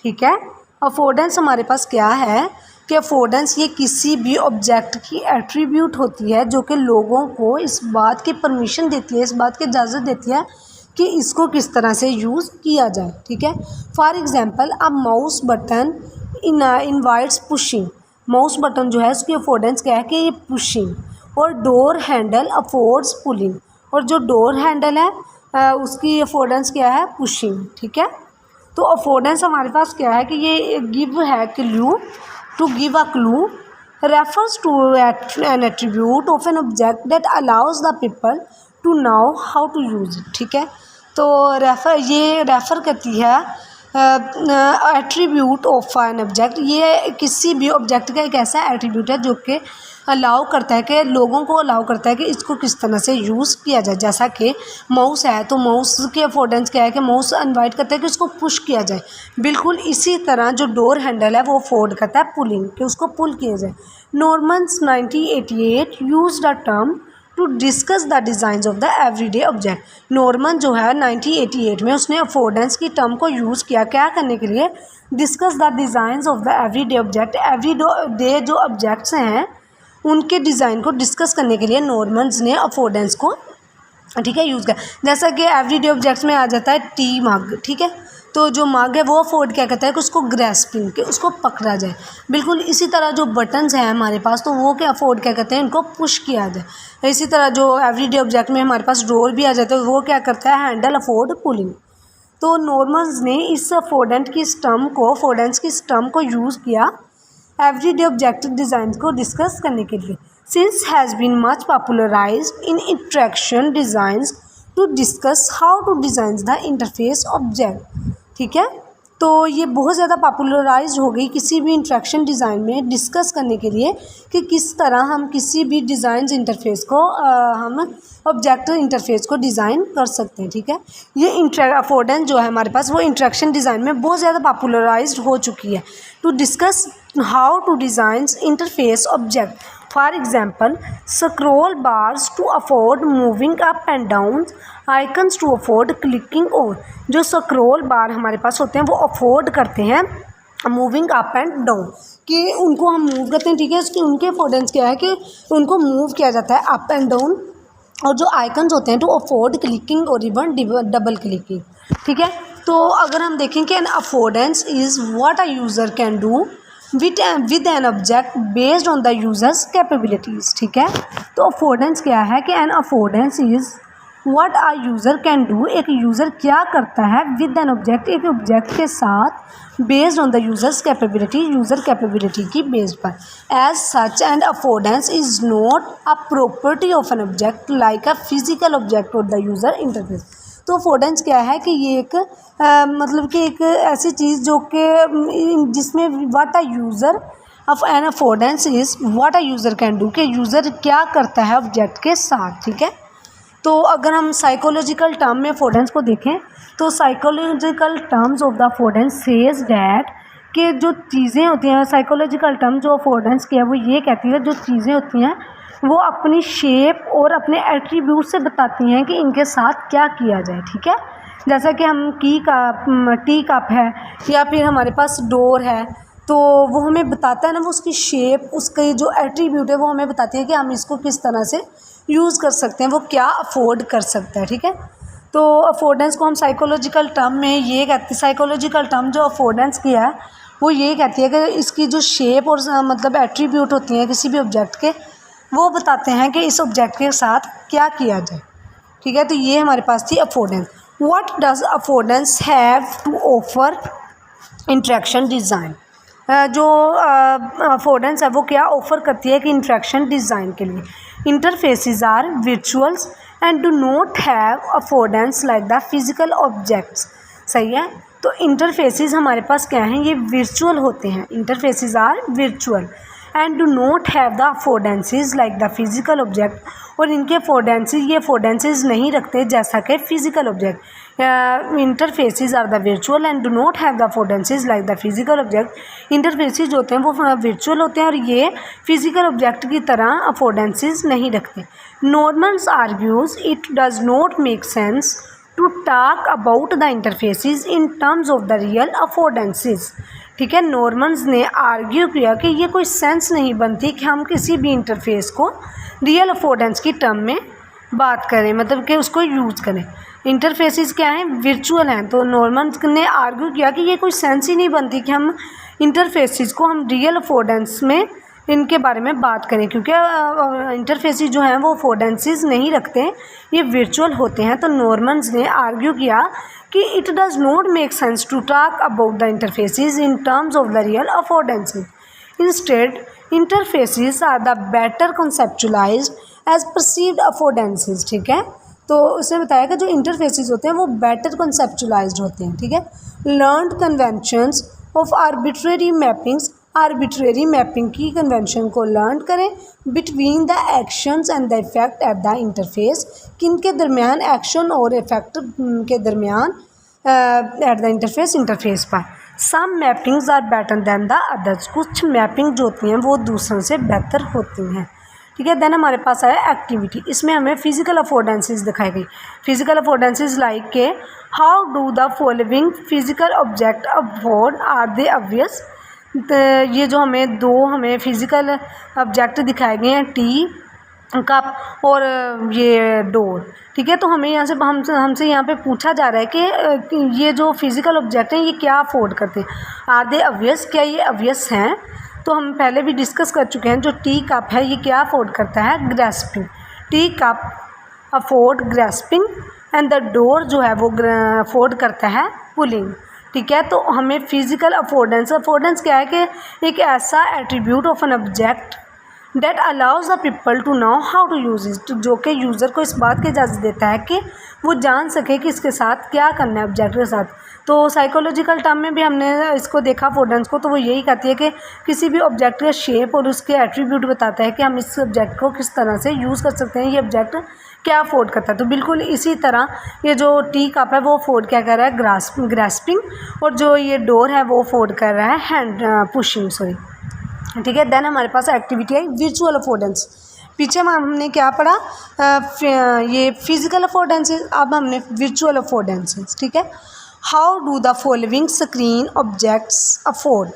ठीक है, अफोर्डेंस हमारे पास क्या है कि अफोर्डेंस ये किसी भी ऑब्जेक्ट की एट्रीब्यूट होती है जो कि लोगों को इस बात की परमिशन देती है, इस बात की इजाज़त देती है कि इसको किस तरह से यूज़ किया जाए। ठीक है, for example a mouse button invites pushing. Mouse button जो है उसकी अफोर्डेंस क्या है कि ये पुशिंग, और डोर हैंडल अफोर्ड्स पुलिंग, और जो डोर हैंडल है उसकी अफोर्डेंस क्या है? पुशिंग। ठीक है, तो अफोर्डेंस हमारे पास क्या है कि ये गिव है clue, to give a clue refers to an attribute of an object that allows the people to know how to use it. ठीक है, तो रेफ़र करती है एट्रीब्यूट ऑफ एन ऑब्जेक्ट, ये किसी भी ऑब्जेक्ट का एक ऐसा एट्रीब्यूट है जो कि अलाउ करता है कि लोगों को अलाउ करता है कि इसको किस तरह से यूज़ किया जाए। जैसा कि माउस है तो माउस की अफोर्डेंस क्या है कि माउस इनवाइट करता है कि उसको पुश किया जाए। बिल्कुल इसी तरह जो डोर हैंडल है वो अफोर्ड करता है पुलिंग, कि उसको पुल किया जाए। Norman's 1988 used a term to discuss the designs of the everyday object. Norman जो है 1988 में उसने अफोर्डेंस की टर्म को यूज़ किया क्या करने के लिए? Discuss the designs of the everyday object. Everyday जो ऑब्जेक्ट्स हैं उनके डिज़ाइन को डिस्कस करने के लिए नॉर्मन्स ने अफोर्डेंस को, ठीक है, यूज़ किया। जैसा कि एवरीडे ऑब्जेक्ट्स में आ जाता है टी मग। ठीक है, तो जो मग है वो अफोर्ड क्या करता है कि उसको ग्रैस्पिंग, के उसको पकड़ा जाए। बिल्कुल इसी तरह जो बटन्स हैं हमारे पास तो वो क्या अफोर्ड क्या करते हैं? उनको पुश किया जाए। इसी तरह जो एवरीडे ऑब्जेक्ट में हमारे पास डोर भी आ जाता है वो क्या करता है? Handle afford pulling. तो नॉर्मन्स ने इस अफोर्डेंस की स्टर्म को यूज़ किया एवरीडे ऑब्जेक्ट डिज़ाइन को डिस्कस करने के लिए। Since has been much popularised in interaction designs to discuss how to design the interface object. ठीक है, तो ये बहुत ज़्यादा पॉपुलराइज्ड हो गई किसी भी इंटरेक्शन डिज़ाइन में डिस्कस करने के लिए कि किस तरह हम किसी भी डिज़ाइन इंटरफेस को हम ऑब्जेक्ट इंटरफेस को डिज़ाइन कर सकते हैं। ठीक है, ये अफोर्डेंस जो है हमारे पास वो इंटरेक्शन डिज़ाइन में बहुत ज़्यादा पॉपुलराइज्ड हो चुकी है। To discuss how to design interface object, for example scroll bars to afford moving up and down, icons to afford clicking over. जो स्क्रॉल बार हमारे पास होते हैं वो अफोर्ड करते हैं मूविंग अप एंड डाउन, कि उनको हम मूव करते हैं। ठीक है, उसकी उनके अफोर्डेंस क्या है कि उनको मूव किया जाता है अप एंड डाउन, और जो आइकन्स होते हैं टू अफोर्ड क्लिकिंग और इवन डबल क्लिकिंग। ठीक है, तो अगर हम देखें कि an affordance is what a user can do with an object based on the user's capabilities. ठीक है, तो अफोर्डेंस क्या है कि an affordance is what a user can do, एक यूज़र क्या करता है विद एन ऑब्जेक्ट, एक ऑब्जेक्ट के साथ, based on the user's capability, user capability की बेस पर। As such and affordance is not a property of an object like a physical object और द यूज़र इंटरफेस। तो अफोर्डेंस क्या है कि ये एक मतलब कि एक ऐसी चीज़ जो कि जिसमें what a user of an affordance is what a user can do, कि यूज़र क्या करता है ऑब्जेक्ट के साथ। ठीक है, तो अगर हम साइकोलॉजिकल टर्म में अफोर्डेंस को देखें तो psychological terms of the affordance says that कि जो चीज़ें होती हैं, साइकोलॉजिकल टर्म जो अफोर्डेंस की है वो ये कहती है जो चीज़ें होती हैं वो अपनी शेप और अपने एट्रीब्यूट से बताती हैं कि इनके साथ क्या किया जाए। ठीक है, जैसा कि हम टी कप है या फिर हमारे पास डोर है, तो वो हमें बताता है ना, वो उसकी शेप, उसके जो एट्रीब्यूट है वो हमें बताती है कि हम इसको किस तरह से यूज़ कर सकते हैं, वो क्या अफोर्ड कर सकता है। ठीक है, तो अफोर्डेंस को हम साइकोलॉजिकल टर्म में ये कहते हैं, साइकोलॉजिकल टर्म जो अफोर्डेंस की है वो ये कहती है कि इसकी जो शेप और मतलब एट्रीब्यूट होती हैं किसी भी ऑब्जेक्ट के, वो बताते हैं कि इस ऑब्जेक्ट के साथ क्या किया जाए। ठीक है, तो ये हमारे पास थी affordance. What does affordance have to offer interaction design, जो अफोर्डेंस है वो क्या ऑफ़र करती है कि इंटरेक्शन डिज़ाइन के लिए। Interfaces are virtuals and do not have affordance like the physical objects. सही है, तो इंटरफेसेस हमारे पास क्या हैं, ये विर्चुअल होते हैं। Interfaces are virtual and do not have the affordances like the physical object, और इनके अफोर्डेंसेस नहीं रखते जैसा कि physical object. Interfaces are the virtual and do not have the affordances like the physical object. Interfaces जो होते हैं वो विर्चुअल होते हैं और ये फिजिकल ऑब्जेक्ट की तरह अफोर्डेंसेस नहीं रखते। Norman's argues it does not make sense to talk about the interfaces in terms of the real affordances. ठीक है, नॉर्मन्स ने आर्ग्यू किया कि ये कोई सेंस नहीं बनती कि हम किसी भी इंटरफेस को रियल अफोर्डेंस की टर्म में बात करें, मतलब कि उसको यूज़ करें। इंटरफेसेस क्या हैं, विर्चुअल हैं, तो नॉर्मन्स ने आर्ग्यू किया कि ये कोई सेंस ही नहीं बनती कि हम इंटरफेसेस को हम रियल अफोर्डेंस में इनके बारे में बात करें, क्योंकि इंटरफेसेस जो हैं वो अफोर्डेंसेस नहीं रखते, ये विर्चुअल होते हैं। तो नॉर्मन्स ने आर्ग्यू किया कि it does not make sense to talk about the interfaces in terms of the real affordances. Instead interfaces are the better conceptualized as perceived affordances. ठीक है, तो उसने बताया कि जो इंटरफेसेस होते हैं वो बेटर कंसेप्चुलाइज्ड होते हैं। ठीक है, learned conventions of arbitrary mappings, arbitrary mapping की कन्वेंशन को लर्न करें between the actions and the effect at the interface, किन के दरमियान एक्शन और इफेक्ट के दरमियान एट द इंटरफेस पर। Some mappings are better than the others, कुछ मैपिंग जो होती हैं वो दूसरों से बेहतर होती हैं। ठीक है, देन हमारे पास आया एक्टिविटी, इसमें हमें फिजिकल अफोर्डेंसेस दिखाई गई। फिजिकल अफोर्डेंसेस लाइक के how do the following physical object afford, are they obvious. ये जो हमें फिजिकल ऑब्जेक्ट दिखाए गए हैं, टी कप और ये डोर। ठीक है, तो हमें यहाँ से हमसे यहाँ पे पूछा जा रहा है कि ये जो फिजिकल ऑब्जेक्ट हैं ये क्या अफोर्ड करते हैं, आर दे ऑब्वियस, क्या ये ऑब्वियस हैं। तो हम पहले भी डिस्कस कर चुके हैं, जो टी कप है ये क्या अफोर्ड करता है, grasping. Tea cup afford grasping and the door जो है वो अफोर्ड करता है पुलिंग। ठीक है, तो हमें फिजिकल अफोर्डेंस क्या है कि एक ऐसा attribute of an object that allows the people to know how to use it, जो कि यूज़र को इस बात की इजाज़त देता है कि वो जान सके कि इसके साथ क्या करना है ऑब्जेक्ट के साथ। तो साइकोलॉजिकल टर्म में भी हमने इसको देखा अफोर्डेंस को, तो वो यही कहती है कि किसी भी ऑब्जेक्ट का शेप और उसके एट्रीब्यूट बताता है कि हम इस ऑब्जेक्ट को किस तरह से यूज़ कर सकते हैं, ये ऑब्जेक्ट क्या अफोर्ड करता है। तो बिल्कुल इसी तरह ये जो टी कप है वो अफोर्ड क्या कर रहा है, ग्रास्पिंग, और जो ये डोर है वो अफोर्ड कर रहा है हैंड पुशिंग, सॉरी। ठीक है, देन हमारे पास एक्टिविटी है वर्चुअल अफोर्डेंस। पीछे हमने क्या पढ़ा, ये फिजिकल अफोर्डेंसेस, अब हमने वर्चुअल अफोर्डेंसेस। ठीक है, how do the following screen objects afford,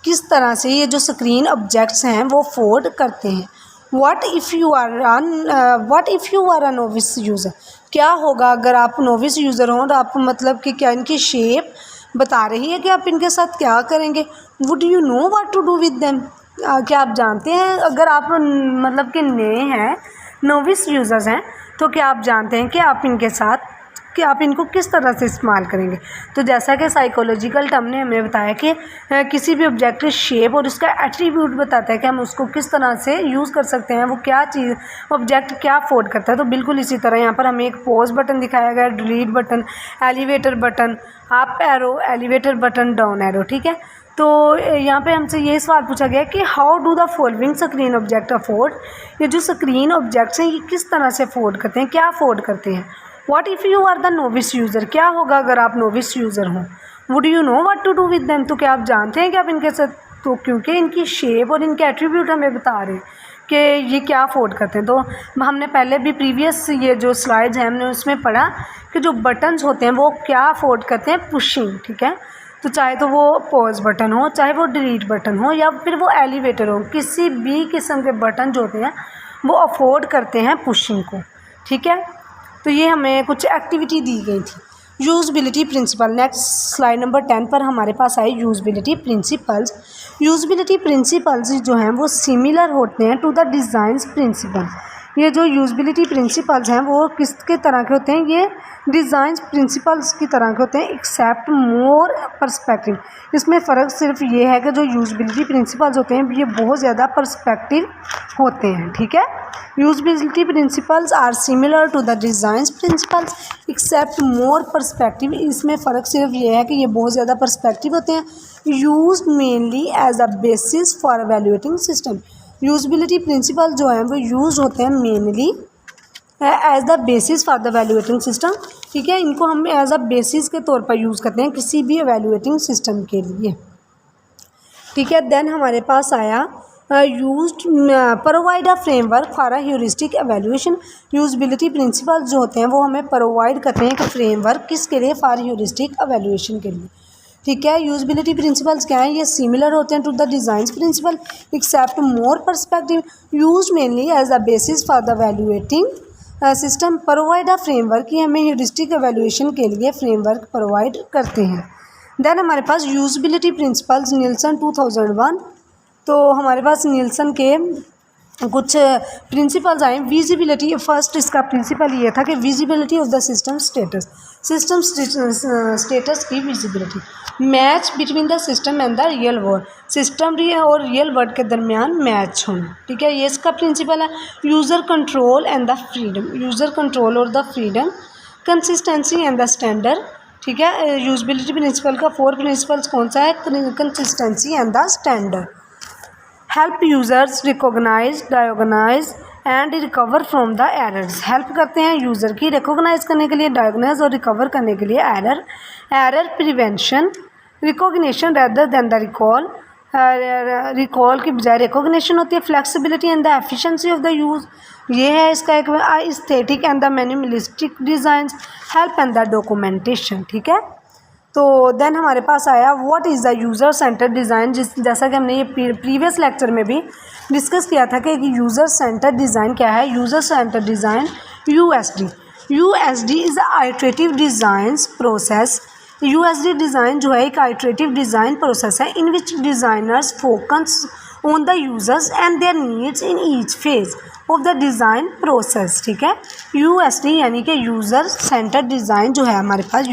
किस तरह से ये जो स्क्रीन ऑब्जेक्ट्स हैं वो अफोर्ड करते हैं। What if you are a novice user, क्या होगा अगर आप नोविस यूज़र हों और आप मतलब कि क्या इनकी शेप बता रही है कि आप इनके साथ क्या करेंगे। Would you know what to do with them, क्या आप जानते हैं अगर आप मतलब कि नए हैं, नोविस यूज़र्स हैं, तो क्या आप जानते हैं कि आप इनको किस तरह से इस्तेमाल करेंगे। तो जैसा कि साइकोलॉजिकल टर्म ने हमें बताया कि किसी भी ऑब्जेक्ट की शेप और उसका एट्रीब्यूट बताता है कि हम उसको किस तरह से यूज़ कर सकते हैं, वो क्या चीज़ ऑब्जेक्ट क्या अफोर्ड करता है। तो बिल्कुल इसी तरह यहाँ पर हमें एक पॉज बटन दिखाया गया, delete button, elevator button, up arrow, elevator button, down arrow, ठीक है। तो यहाँ पे हमसे ये सवाल पूछा गया कि how do the following screen object afford, ये जो स्क्रीन ऑब्जेक्ट्स हैं ये किस तरह से अफोर्ड करते हैं, क्या अफोर्ड करते हैं। What if you are the novice user, क्या होगा अगर आप नोविस यूज़र हों। Would you know what to do with them, तो क्या आप जानते हैं कि आप इनके साथ, तो क्योंकि इनकी शेप और इनके एट्रीब्यूट हमें बता रहे हैं कि ये क्या अफोर्ड करते हैं। तो हमने पहले भी प्रीवियस ये जो स्लाइड्स हैं हमने उसमें पढ़ा कि जो बटन्स होते हैं वो क्या अफोर्ड करते हैं, पुशिंग, ठीक है। तो चाहे तो वो पॉज बटन हो, चाहे वो डिलीट बटन हो, या फिर वो एलिवेटर हो, किसी भी किस्म के बटन जो होते हैं वो अफोर्ड करते हैं पुशिंग को, ठीक है। तो ये हमें कुछ एक्टिविटी दी गई थी। यूज़बिलिटी प्रिंसिपल, नेक्स्ट स्लाइड नंबर 10 पर हमारे पास आए यूज़बिलिटी प्रिंसिपल्स। यूज़बिलिटी प्रिंसिपल्स जो हैं वो सिमिलर होते हैं टू द डिज़ाइंस प्रिंसिपल्स। ये जो यूज़बिलिटी प्रिंसिपल्स हैं वो किसके तरह के होते हैं, ये डिज़ाइन प्रिंसिपल्स की तरह के होते हैं, एक्सेप्ट मोर पर्सपेक्टिव। इसमें फ़र्क सिर्फ ये है कि जो यूज़बिलिटी प्रिंसिपल्स होते हैं ये बहुत ज़्यादा पर्सपेक्टिव होते हैं, ठीक है। Usability principles are similar to the design principles except more perspective. इसमें फ़र्क सिर्फ ये है कि ये बहुत ज़्यादा पर्सपेक्टिव होते हैं। Used mainly as a basis for evaluating system. Usability principle जो हैं वो यूज़ होते हैं mainly as the basis for the evaluating system, ठीक है। इनको हम एज अ बेसिस के तौर पर यूज़ करते हैं किसी भी एवेल्युएटिंग सिस्टम के लिए, ठीक है। देन हमारे पास आया used provide a framework for a heuristic evaluation. Usability principle जो होते हैं वो हमें प्रोवाइड करते हैं एक फ्रेमवर्क, किसके लिए, फॉर ह्यूरिस्टिक एवेल्युएशन के लिए, ठीक है। यूज़बिलिटी प्रिंसिपल्स क्या हैं, ये सिमिलर होते हैं to the design principle except more perspective, use mainly as a basis for the evaluating system, provide a framework, ये हमें ह्यूरिस्टिक एवेल्युएशन के लिए फ्रेमवर्क प्रोवाइड करते हैं। देन हमारे पास यूज़बिलिटी प्रिंसिपल्स निल्सन 2001। तो हमारे पास निल्सन के कुछ प्रिंसिपल्स आए। विजिबिलिटी, फर्स्ट इसका प्रिंसिपल ये था कि visibility of the system status, system status की visibility, match between the system and the real world, system और रियल वर्ल्ड के दरमियान मैच होना, ठीक है, ये इसका प्रिंसिपल है। User control and the freedom, user control और the freedom, consistency and the standard, ठीक है। यूज़बिलिटी प्रिंसिपल का 4 प्रिंसिपल्स कौन सा है, consistency and the standard, help users recognise, diagnose and recover from the errors, help करते हैं यूज़र की रिकॉग्नाइज करने के लिए, डायग्नाइज और रिकवर करने के लिए error prevention, recognition rather than the recall, recall की बजाय रिकॉग्निशन होती है। Flexibility and the efficiency of the use, ये है इसका एक aesthetic and the minimalistic design, help and the documentation, ठीक है। तो देन हमारे पास आया what is the user centre design, जैसा कि हमने ये प्रीवियस लेक्चर में भी डिस्कस किया था कि यूज़र सेंटर डिज़ाइन क्या है। User centre design USD is iterative design process. USD design जो है एक आइटरेटिव डिज़ाइन प्रोसेस है in which designers focus on the users and their needs in each phase of the design process, ठीक है। यूएसडी यानी कि यूज़र सेंटर डिज़ाइन जो है हमारे पास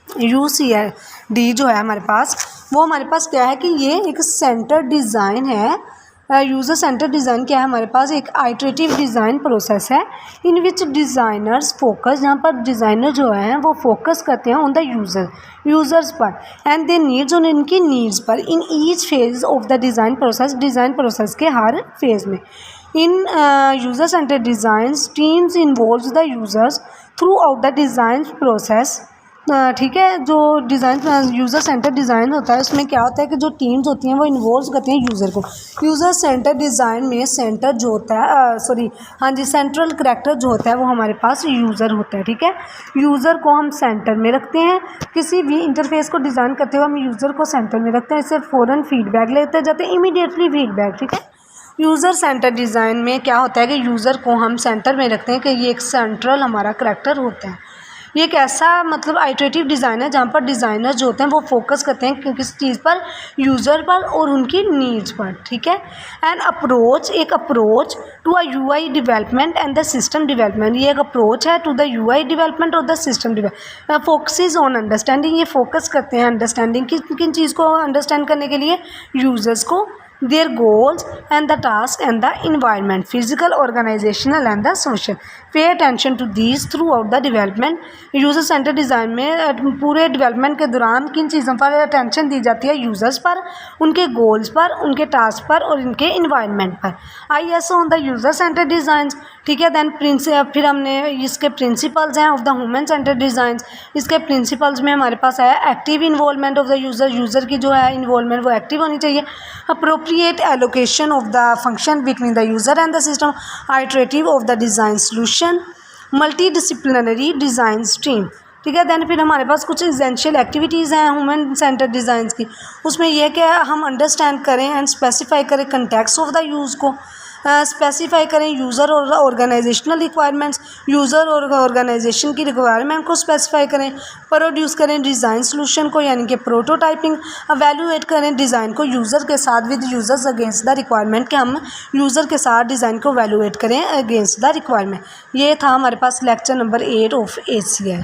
यूसीडी जो है हमारे पास, वो हमारे पास क्या है कि ये एक सेंटर डिज़ाइन है। यूज़र सेंटर डिज़ाइन क्या है हमारे पास, एक आइटरेटिव डिज़ाइन प्रोसेस है इन विच डिज़ाइनर्स फोकस, यहाँ पर डिज़ाइनर जो हैं वो फोकस करते हैं ऑन द यूज़र्स पर एंड दे नीड्स, और इनकी नीड्स पर, in each phase of the design process के हर फेज़ में। In user centre designs teams involve the users throughout the design process, ठीक है। जो डिज़ाइन यूज़र सेंटर डिज़ाइन होता है उसमें क्या होता है कि जो टीम्स होती हैं वो इन्वॉल्व करते हैं यूज़र को। यूज़र सेंटर डिज़ाइन में सेंटर जो होता है सेंट्रल करैक्टर जो होता है वो हमारे पास यूज़र होता है, ठीक है। यूज़र को हम सेंटर में रखते हैं, किसी भी इंटरफेस को डिज़ाइन करते हुए हम यूज़र को सेंटर में रखते हैं, इससे फ़ौरन फीडबैक लेते जाते हैं, इमीडिएटली फीडबैक, ठीक है। यूज़र सेंटर डिज़ाइन में क्या होता है कि यूज़र को हम सेंटर में रखते हैं कि ये एक सेंट्रल हमारा करैक्टर होता है। ये एक ऐसा मतलब आइटरेटिव डिज़ाइन है जहाँ पर डिज़ाइनर जो होते हैं वो फोकस करते हैं किस चीज़ पर, यूज़र पर और उनकी नीड्स पर, ठीक है। एंड अप्रोच, एक approach to a UI development and the system development, ये एक अप्रोच है टू द यूआई डेवलपमेंट और the system development. Focuses on understanding, ये फोकस करते हैं अंडरस्टैंडिंग, किन किन चीज़ को अंडरस्टैंड करने के लिए, यूज़र्स को, their goals and the task and the environment, physical, organizational and the social. Pay attention to these throughout the development. User centre design में पूरे डेवलपमेंट के दौरान किन चीज़ों पर अटेंशन दी जाती है, यूज़र्स पर, उनके गोल्स पर, उनके टास्क पर और इनके इन्वायरमेंट पर। ISO on the user centre design, ठीक है। दैन फिर हमने इसके प्रिंसिपल्स हैं of the human centre design. इसके प्रिंसिपल्स में हमारे पास है active involvement of the user, user की जो है इन्वॉल्वमेंट वो एक्टिव होनी चाहिए। Appropriate allocation of the function between the user and the system, iterative of the design solution, multi disciplinary design stream, ठीक है। दैन फिर हमारे पास कुछ एसेंशियल एक्टिविटीज़ हैं ह्यूमन सेंटर डिज़ाइंस की, उसमें यह कि हम अंडरस्टैंड करें एंड स्पेसिफाई करें कंटेक्स्ट ऑफ द यूज़ को, स्पेसिफाई करें यूज़र और ऑर्गेनाइजेशनल रिक्वायरमेंट्स, यूज़र और ऑर्गेनाइजेशन की रिक्वायरमेंट को स्पेसिफाई करें, प्रोड्यूस करें डिज़ाइन सोल्यूशन को यानी कि प्रोटोटाइपिंग, एवेल्युएट करें डिज़ाइन को यूज़र के साथ with users against the requirement, कि हम यूज़र के साथ डिज़ाइन को एवेल्युएट करें अगेंस्ट द रिक्वायरमेंट। ये था हमारे पास लेक्चर नंबर 8 ऑफ ACI।